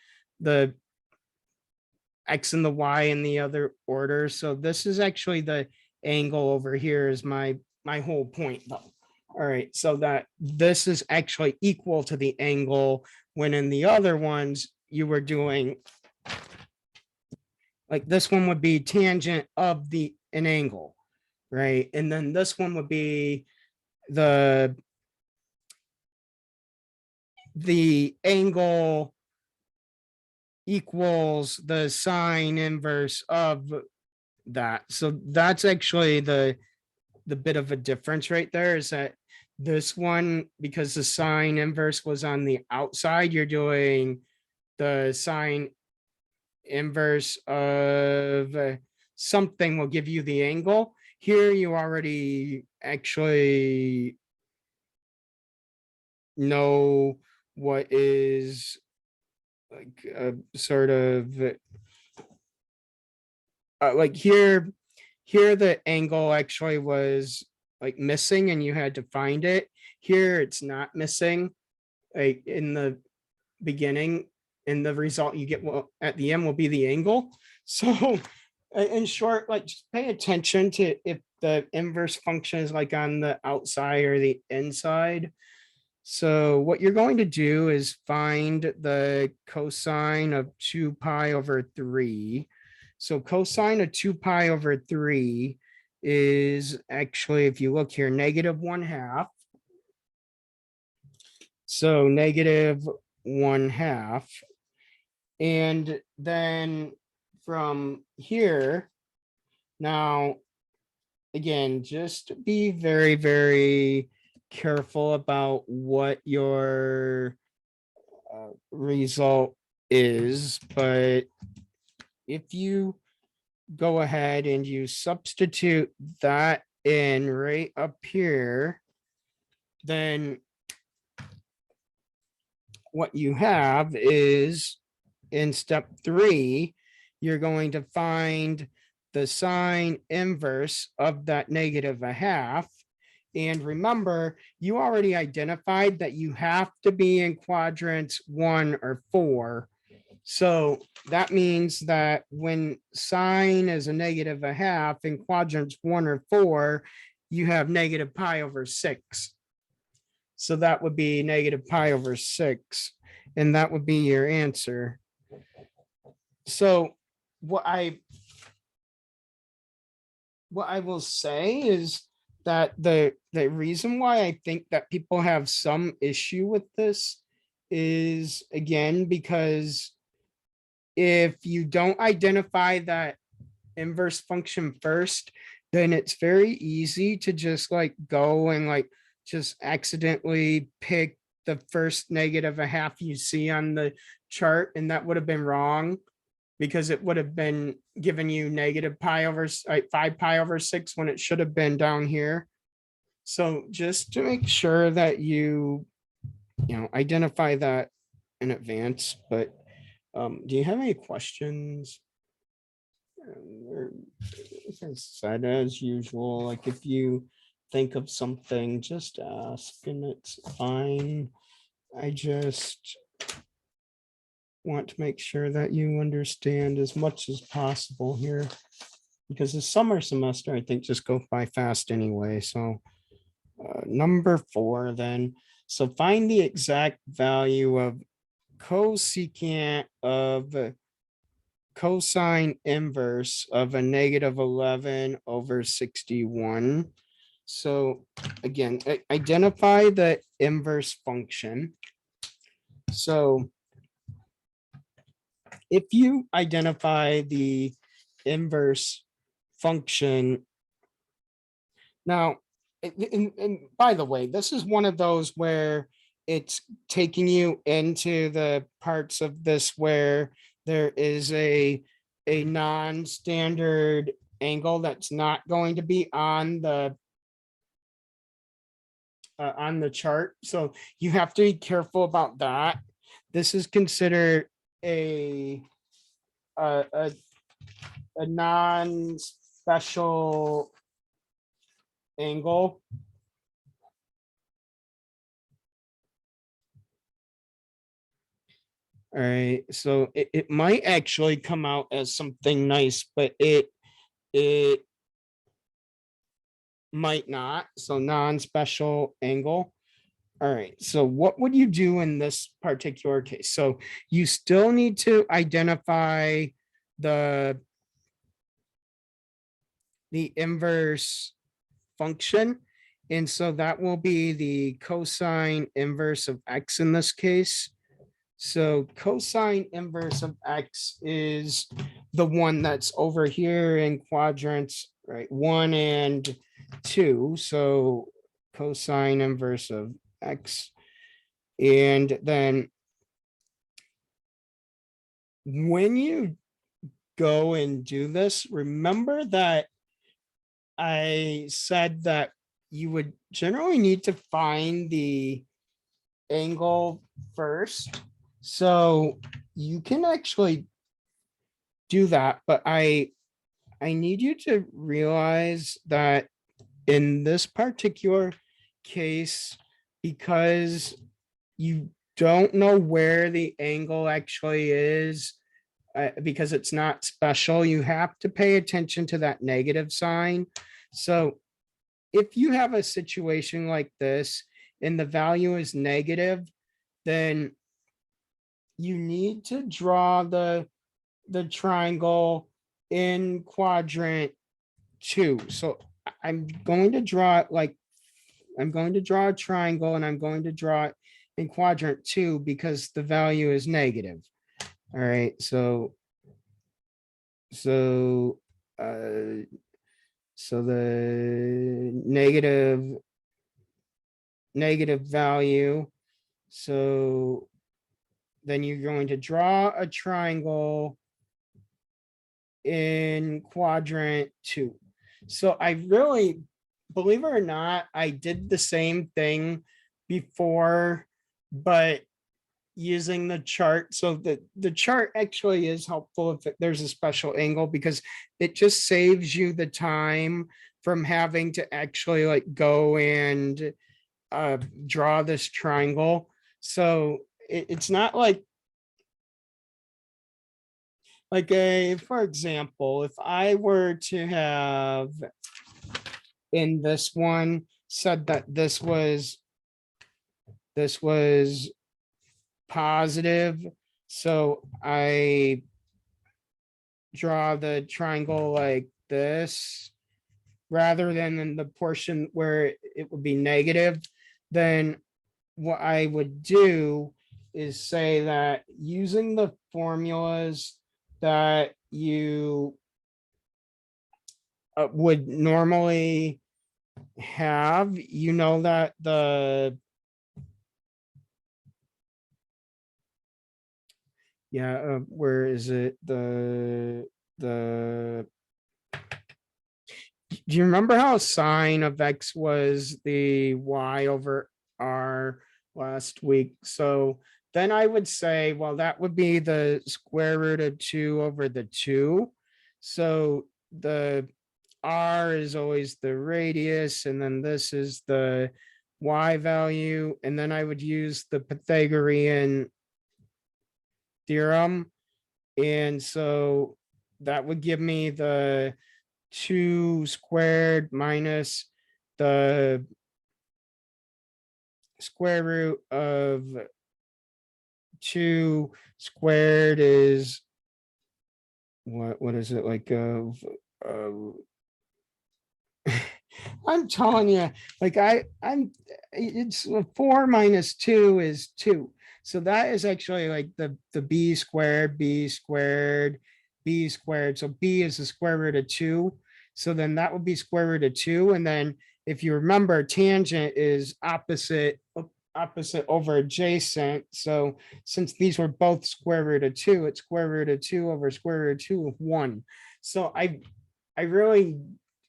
x and the y in the other order. So this is actually the angle over here is my whole point though. All right, so that this is actually equal to the angle, when in the other ones you were doing like this one would be tangent of an angle, right? And then this one would be the angle equals the sine inverse of that. So that's actually the bit of a difference right there, is that this one, because the sine inverse was on the outside, you're doing the sine inverse of something will give you the angle. Here you already actually know what is like a sort of like here here the angle actually was like missing and you had to find it. Here it's not missing, like in the beginning, and the result you get at the end will be the angle. So in short, like just pay attention to if the inverse function is like on the outside or the inside. So what you're going to do is find the cosine of 2 pi over 3. So cosine of 2 pi over 3 is actually, if you look here, -1/2. So -1/2. And then from here, now, again, just be very, very careful about what your result is. But if you go ahead and you substitute that in right up here, then what you have is in step 3, you're going to find the sine inverse of that -1/2. And remember, you already identified that you have to be in quadrants 1 or 4. So that means that when sine is a -1/2 in quadrants 1 or 4, you have -pi/6. So that would be -pi/6, and that would be your answer. So what I will say is that the reason why I think that people have some issue with this is, again, because if you don't identify that inverse function first, then it's very easy to just like go and like just accidentally pick the first -1/2 you see on the chart, and that would have been wrong because it would have been giving you -5 pi over 6 when it should have been down here. So just to make sure that you identify that in advance. But do you have any questions? As I said, as usual, like if you think of something, just ask and it's fine. I just want to make sure that you understand as much as possible here, because the summer semester, I think, just go by fast anyway. So number 4 then. So find the exact value of cosecant of cosine inverse of a -11/61. So again, identify the inverse function. So if you identify the inverse function, now, and by the way, this is one of those where it's taking you into the parts of this where there is a non-standard angle that's not going to be on the chart. So you have to be careful about that. This is considered a non-special angle. All right, so it might actually come out as something nice, but it might not. So non-special angle. All right, so what would you do in this particular case? So you still need to identify the inverse function. And so that will be the cosine inverse of x in this case. So cosine inverse of x is the one that's over here in quadrants, right? 1 and 2. So cosine inverse of x. And then when you go and do this, remember that I said that you would generally need to find the angle first. So you can actually do that, but I I need you to realize that in this particular case, because you don't know where the angle actually is, because it's not special, you have to pay attention to that negative sign. So if you have a situation like this and the value is negative, then you need to draw the triangle in quadrant 2. So I'm going to draw it like, I'm going to draw a triangle and I'm going to draw it in quadrant 2 because the value is negative. All right, so uh so the negative value. So then you're going to draw a triangle in quadrant 2. So I really, believe it or not, I did the same thing before, but using the chart. So the chart actually is helpful if there's a special angle, because it just saves you the time from having to actually like go and draw this triangle. So it's not like a, for example, if I were to have in this one said that this was positive, so I draw the triangle like this rather than in the portion where it would be negative, then what I would do is say that using the formulas that you would normally have, you know, that where is it? The do you remember how sine of x was the y over r last week? So then I would say, well, that would be the square root of 2 over the 2. So the r is always the radius, and then this is the y value, and then I would use the Pythagorean theorem. And so that would give me the 2 squared minus the square root of 2 squared is what is it like I'm telling you, like it's 4 minus 2 is 2. So that is actually like the b squared, b squared, b squared. So b is the square root of 2. So then that would be square root of 2. And then if you remember, tangent is opposite over adjacent. So since these were both square root of 2, it's square root of 2 over square root of 2 of 1. So I really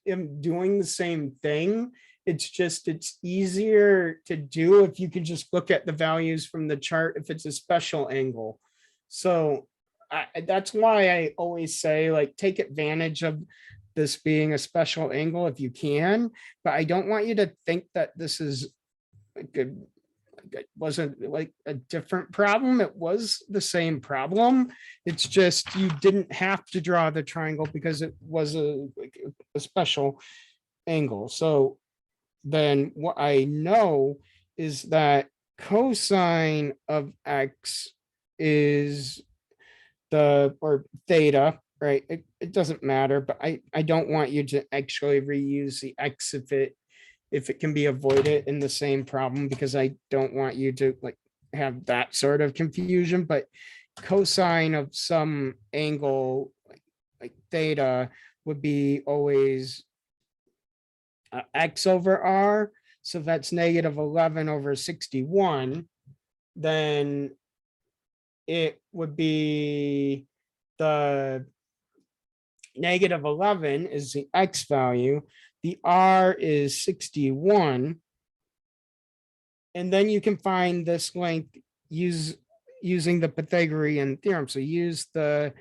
am doing the same thing. It's just, it's easier to do if you can just look at the values from the chart if it's a special angle. So that's why I always say, like, take advantage of this being a special angle if you can, but I don't want you to think that this is like it wasn't like a different problem. It was the same problem. It's just you didn't have to draw the triangle because it was like a special angle. So then what I know is that cosine of x is or theta, right? It doesn't matter, but I don't want you to actually reuse the x if it can be avoided in the same problem, because I don't want you to like have that sort of confusion. But cosine of some angle like theta would be always x over r. So that's negative 11 over 61. Then it would be the negative 11 is the x value. The r is 61. And then you can find this length using the Pythagorean theorem. So use the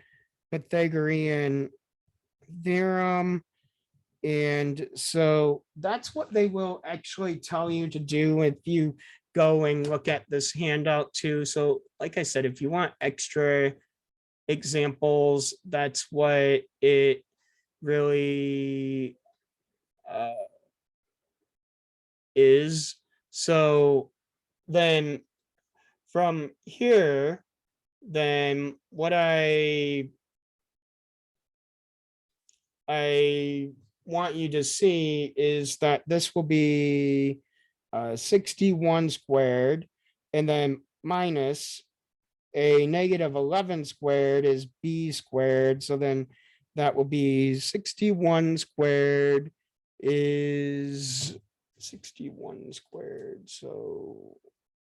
Pythagorean theorem. And so that's what they will actually tell you to do if you go and look at this handout too. So like I said, if you want extra examples, that's what it really is. So then from here, then what I want you to see is that this will be 61 squared, and then minus a negative 11 squared is b squared. So then that will be 61 squared is 61 squared. So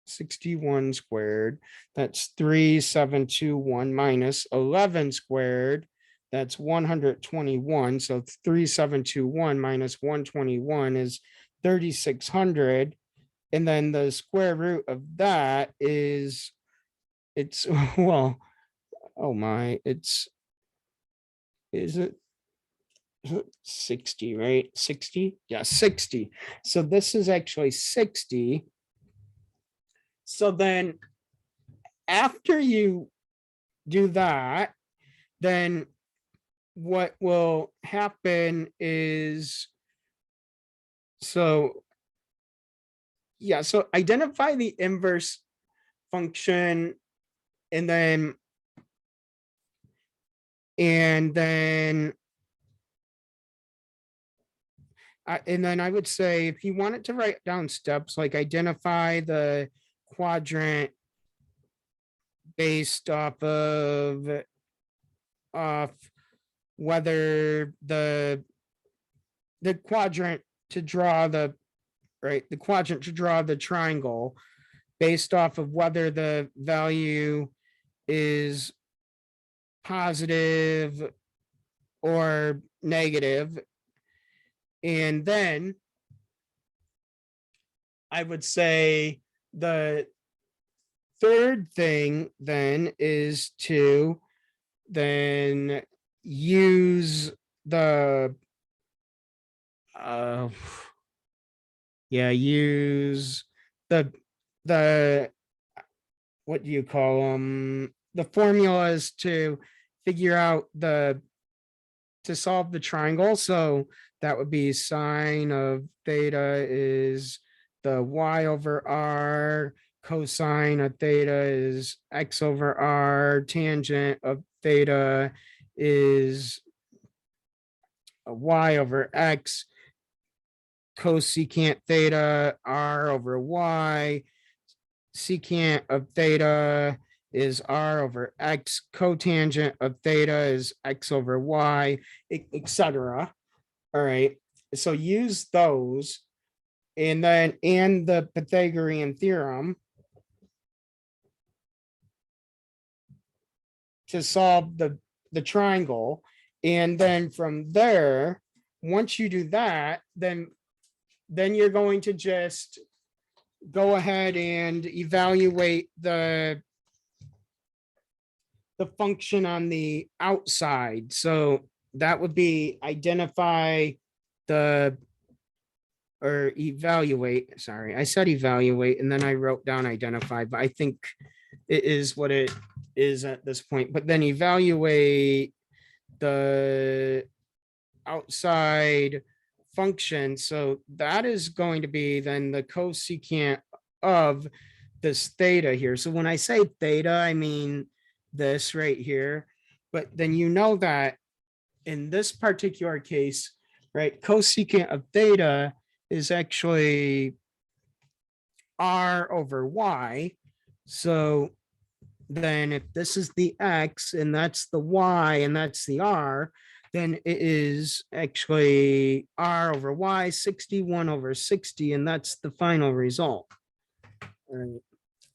61 squared, that's 3721 minus 11 squared, that's 121. So 3721 minus 121 is 3600. And then the square root of that is, it's, well, oh my, it's, is it 60, right? 60? Yeah, 60. So this is actually 60. So then after you do that, then what will happen is, so yeah, so identify the inverse function, and then I would say, if you wanted to write down steps, like identify the quadrant based off whether the quadrant to draw the triangle based off of whether the value is positive or negative. And then I would say the third thing then is to then use the use the what do you call them, the formulas to figure out to solve the triangle. So that would be sine of theta is the y over r, cosine of theta is x over r, tangent of theta is a y over x, cosecant theta r over y, secant of theta is r over x, cotangent of theta is x over y, etc. All right, so use those, and then the Pythagorean theorem to solve the triangle. And then from there, once you do that, then you're going to just go ahead and evaluate the function on the outside. So that would be identify the, or evaluate, sorry, I said evaluate and then I wrote down identify, but I think it is what it is at this point. But then evaluate the outside function. So that is going to be then the cosecant of this theta here. So when I say theta, I mean this right here. But then you know that in this particular case, right, cosecant of theta is actually r over y. So then if this is the x and that's the y and that's the r, then it is actually r over y, 61 over 60, and that's the final result. All right.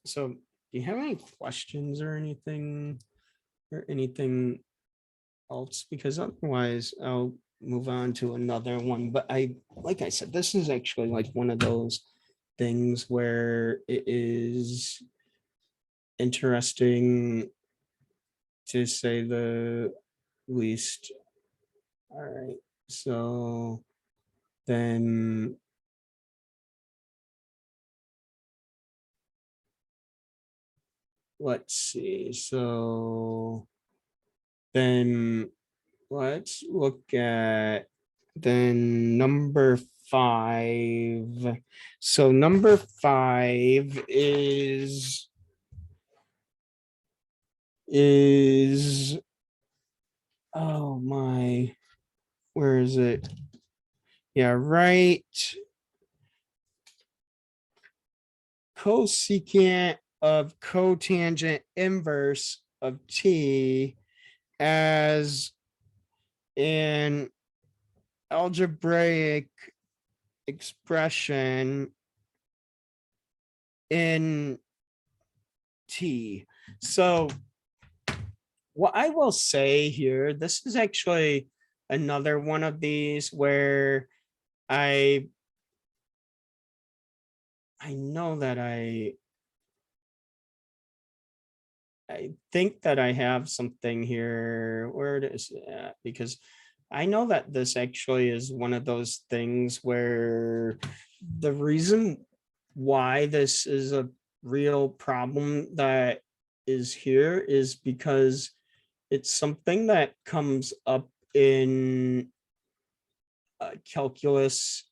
So do you have any questions or anything else? Because otherwise I'll move on to another one. But like I said, this is actually like one of those things where it is interesting, to say the least. All right, so then let's see. So then let's look at then number 5. So number 5 is oh my, where is it? Yeah, right. Cosecant of cotangent inverse of t as an algebraic expression in t. So what I will say here, this is actually another one of these where I know that I think that I have something here. Where it is at? Because I know that this actually is one of those things where the reason why this is a real problem that is here is because it's something that comes up in calculus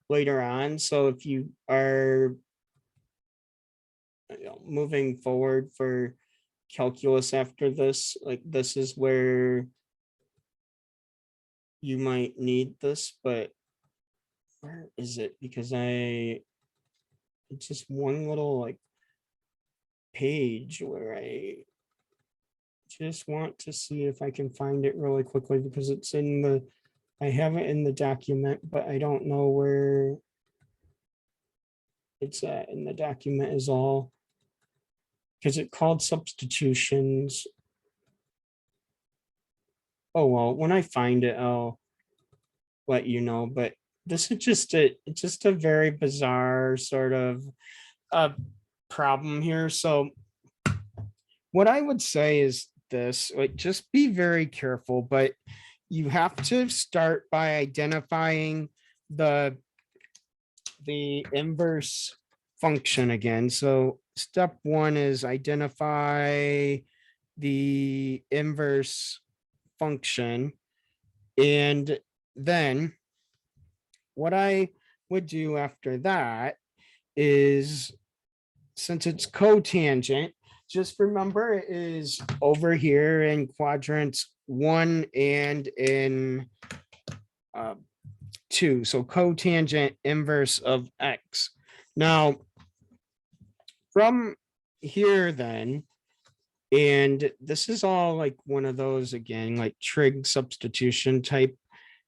later on. So if you are moving forward for calculus after this, like this is where you might need this, but where is it? Because it's just one little like page where I just want to see if I can find it really quickly because it's in the, I have it in the document, but I don't know where it's at in the document is all. Because it called substitutions. Oh, well, when I find it, I'll let you know, but this is just a very bizarre sort of problem here. So what I would say is this, like, just be very careful, but you have to start by identifying the inverse function again. So step 1 is identify the inverse function. And then what I would do after that is, since it's cotangent, just remember it is over here in quadrants 1 and in 2. So cotangent inverse of x. Now, from here then, and this is all like one of those, again, like trig substitution type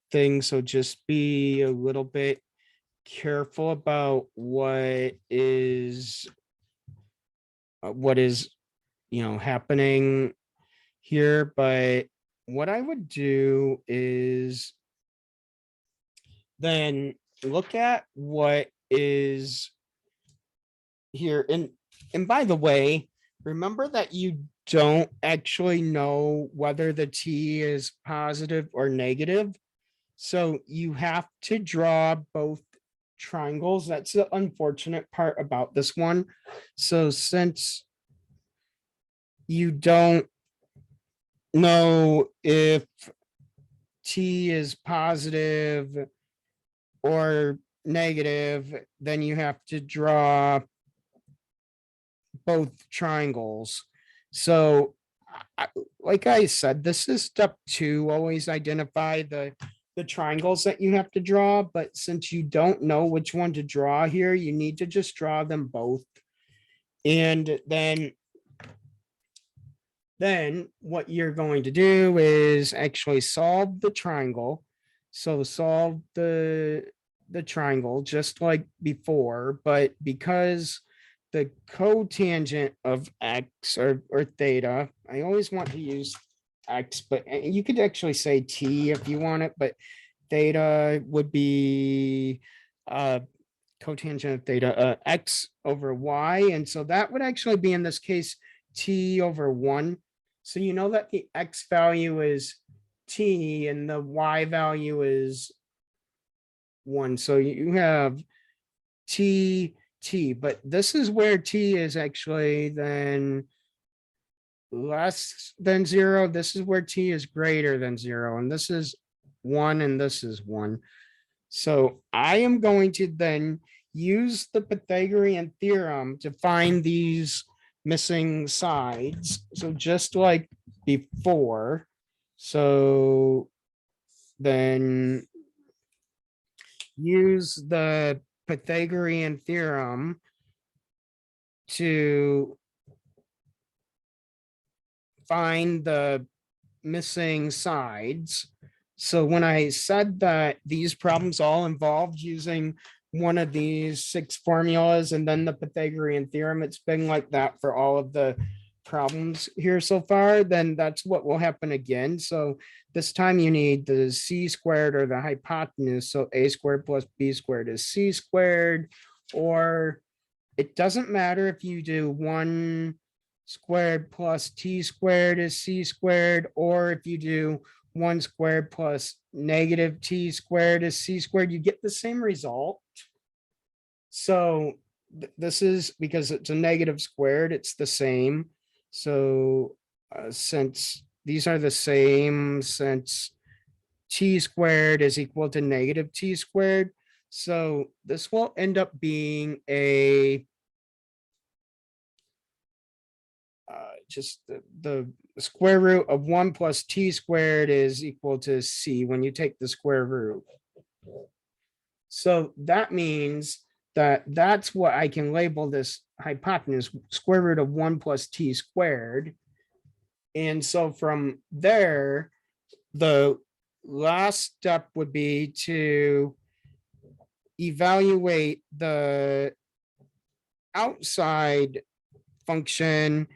thing. So just be a little bit careful about what is happening here. But what I would do is then look at what is here. And by the way, remember that you don't actually know whether the t is positive or negative. So you have to draw both triangles. That's the unfortunate part about this one. So since you don't know if t is positive or negative, then you have to draw both triangles. So like I said, this is step 2. Always identify the triangles that you have to draw. But since you don't know which one to draw here, you need to just draw them both. And then what you're going to do is actually solve the triangle. So solve the triangle just like before, but because the cotangent of x or theta, I always want to use x, but you could actually say t if you want it, but theta would be cotangent of theta, x over y. And so that would actually be, in this case, t over 1. So you know that the x value is t and the y value is 1. So you have t, but this is where t is actually then less than 0. This is where t is greater than 0, and this is 1, and this is 1. So I am going to then use the Pythagorean theorem to find these missing sides. So just like before, so then use the Pythagorean theorem to find the missing sides. So when I said that these problems all involved using one of these 6 formulas and then the Pythagorean theorem, it's been like that for all of the problems here so far, then that's what will happen again. So this time you need the c squared or the hypotenuse. So a squared plus b squared is c squared, or it doesn't matter if you do 1 squared plus t squared is c squared, or if you do 1 squared plus negative t squared is c squared, you get the same result. So this is because it's a negative squared, it's the same. So since these are the same, since t squared is equal to negative t squared, so this will end up being a just the square root of 1 plus t squared is equal to c when you take the square root. So that means that that's what I can label this hypotenuse, square root of 1 plus t squared. And so from there, the last step would be to evaluate the outside function.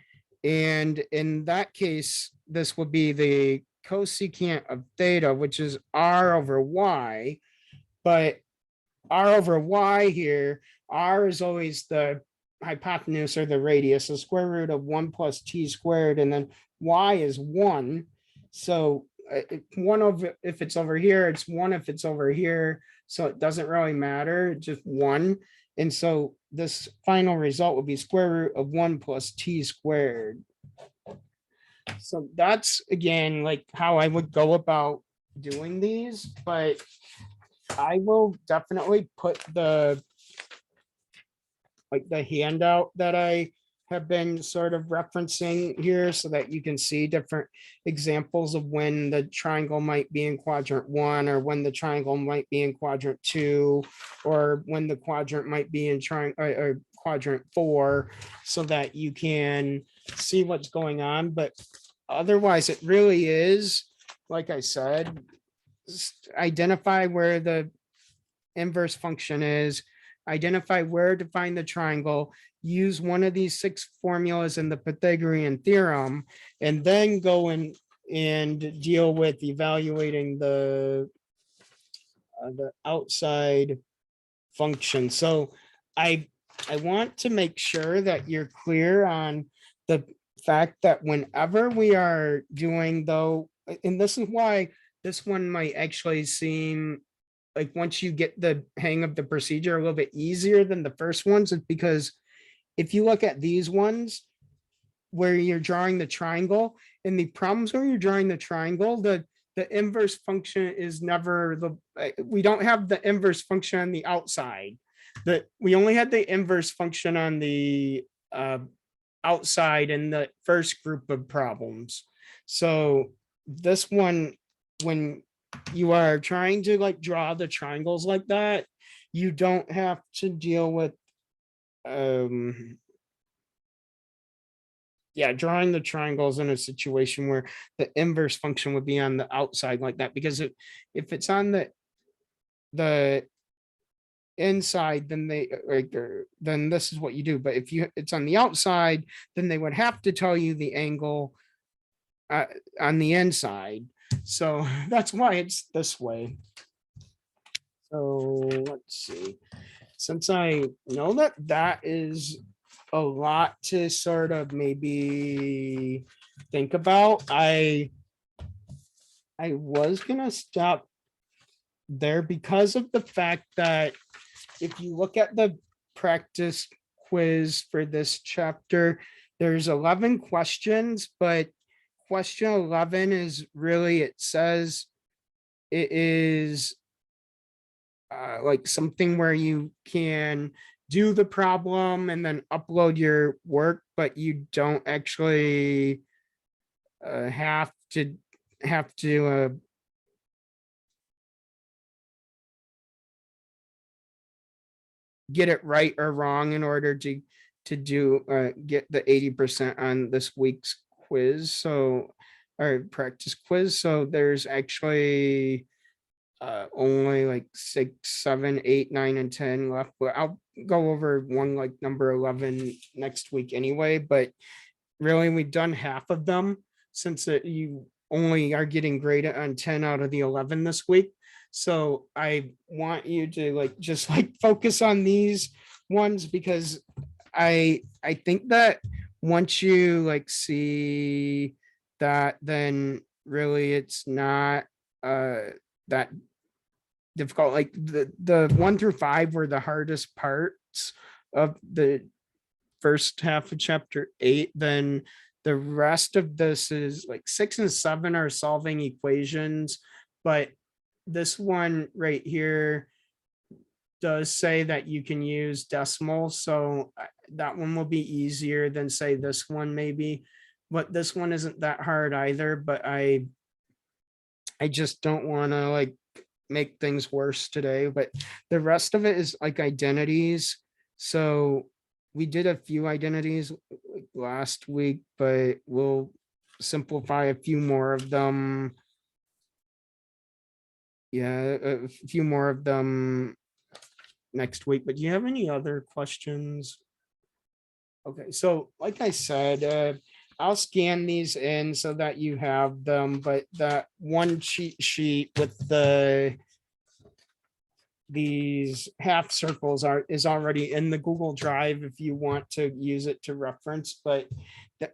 And in that case, this would be the cosecant of theta, which is r over y. But r over y here, r is always the hypotenuse or the radius, the square root of 1 plus t squared, and then y is 1. So one over, if it's over here, it's 1 if it's over here. So it doesn't really matter, just 1. And so this final result would be square root of 1 plus t squared. So that's, again, like how I would go about doing these, but I will definitely put the handout that I have been sort of referencing here so that you can see different examples of when the triangle might be in quadrant 1, or when the triangle might be in quadrant 2, or when the quadrant might be in or quadrant 4, so that you can see what's going on. But otherwise, it really is, like I said, identify where the inverse function is, identify where to find the triangle, use one of these 6 formulas in the Pythagorean theorem, and then go in and deal with evaluating the outside function. So I want to make sure that you're clear on the fact that whenever we are doing, though, and this is why this one might actually seem like, once you get the hang of the procedure, a little bit easier than the first ones, is because if you look at these ones where you're drawing the triangle, and the problems where you're drawing the triangle, the inverse function is never we don't have the inverse function on the outside. That we only had the inverse function on the outside in the first group of problems. So this one, when you are trying to like draw the triangles like that, you don't have to deal with drawing the triangles in a situation where the inverse function would be on the outside like that, because if it's on the inside, then then this is what you do. But if it's on the outside, then they would have to tell you the angle on the inside. So that's why it's this way. So let's see. Since I know that is a lot to sort of maybe think about, I I was gonna stop there because of the fact that if you look at the practice quiz for this chapter, there's 11 questions, but question 11 is really, it says it is like something where you can do the problem and then upload your work, but you don't actually have to get it right or wrong in order to do get the 80% on this week's quiz. So or practice quiz. So there's actually only like 6, 7, 8, 9, and 10 left, but I'll go over one like number 11 next week anyway. But really, we've done half of them since you only are getting graded on 10 out of the 11 this week. So I want you to like just like focus on these ones because I think that once you like see that, then really it's not that difficult. Like the 1 through 5 were the hardest parts of the first half of chapter 8. Then the rest of this is like 6 and 7 are solving equations, but this one right here does say that you can use decimals, so that one will be easier than say this one maybe, but this one isn't that hard either. But I just don't want to like make things worse today. But the rest of it is like identities. So we did a few identities last week, but we'll simplify a few more of them. Yeah, a few more of them next week. But do you have any other questions? Okay, so like I said, I'll scan these in so that you have them, but that one cheat sheet with these half circles is already in the Google Drive if you want to use it to reference. But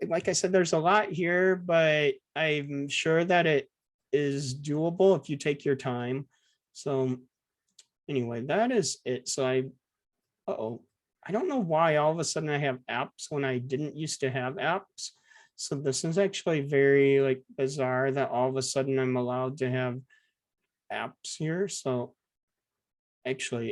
like I said, there's a lot here, but I'm sure that it is doable if you take your time. So anyway, that is it. So I don't know why all of a sudden I have apps when I didn't used to have apps. So this is actually very like bizarre that all of a sudden I'm allowed to have apps here. So actually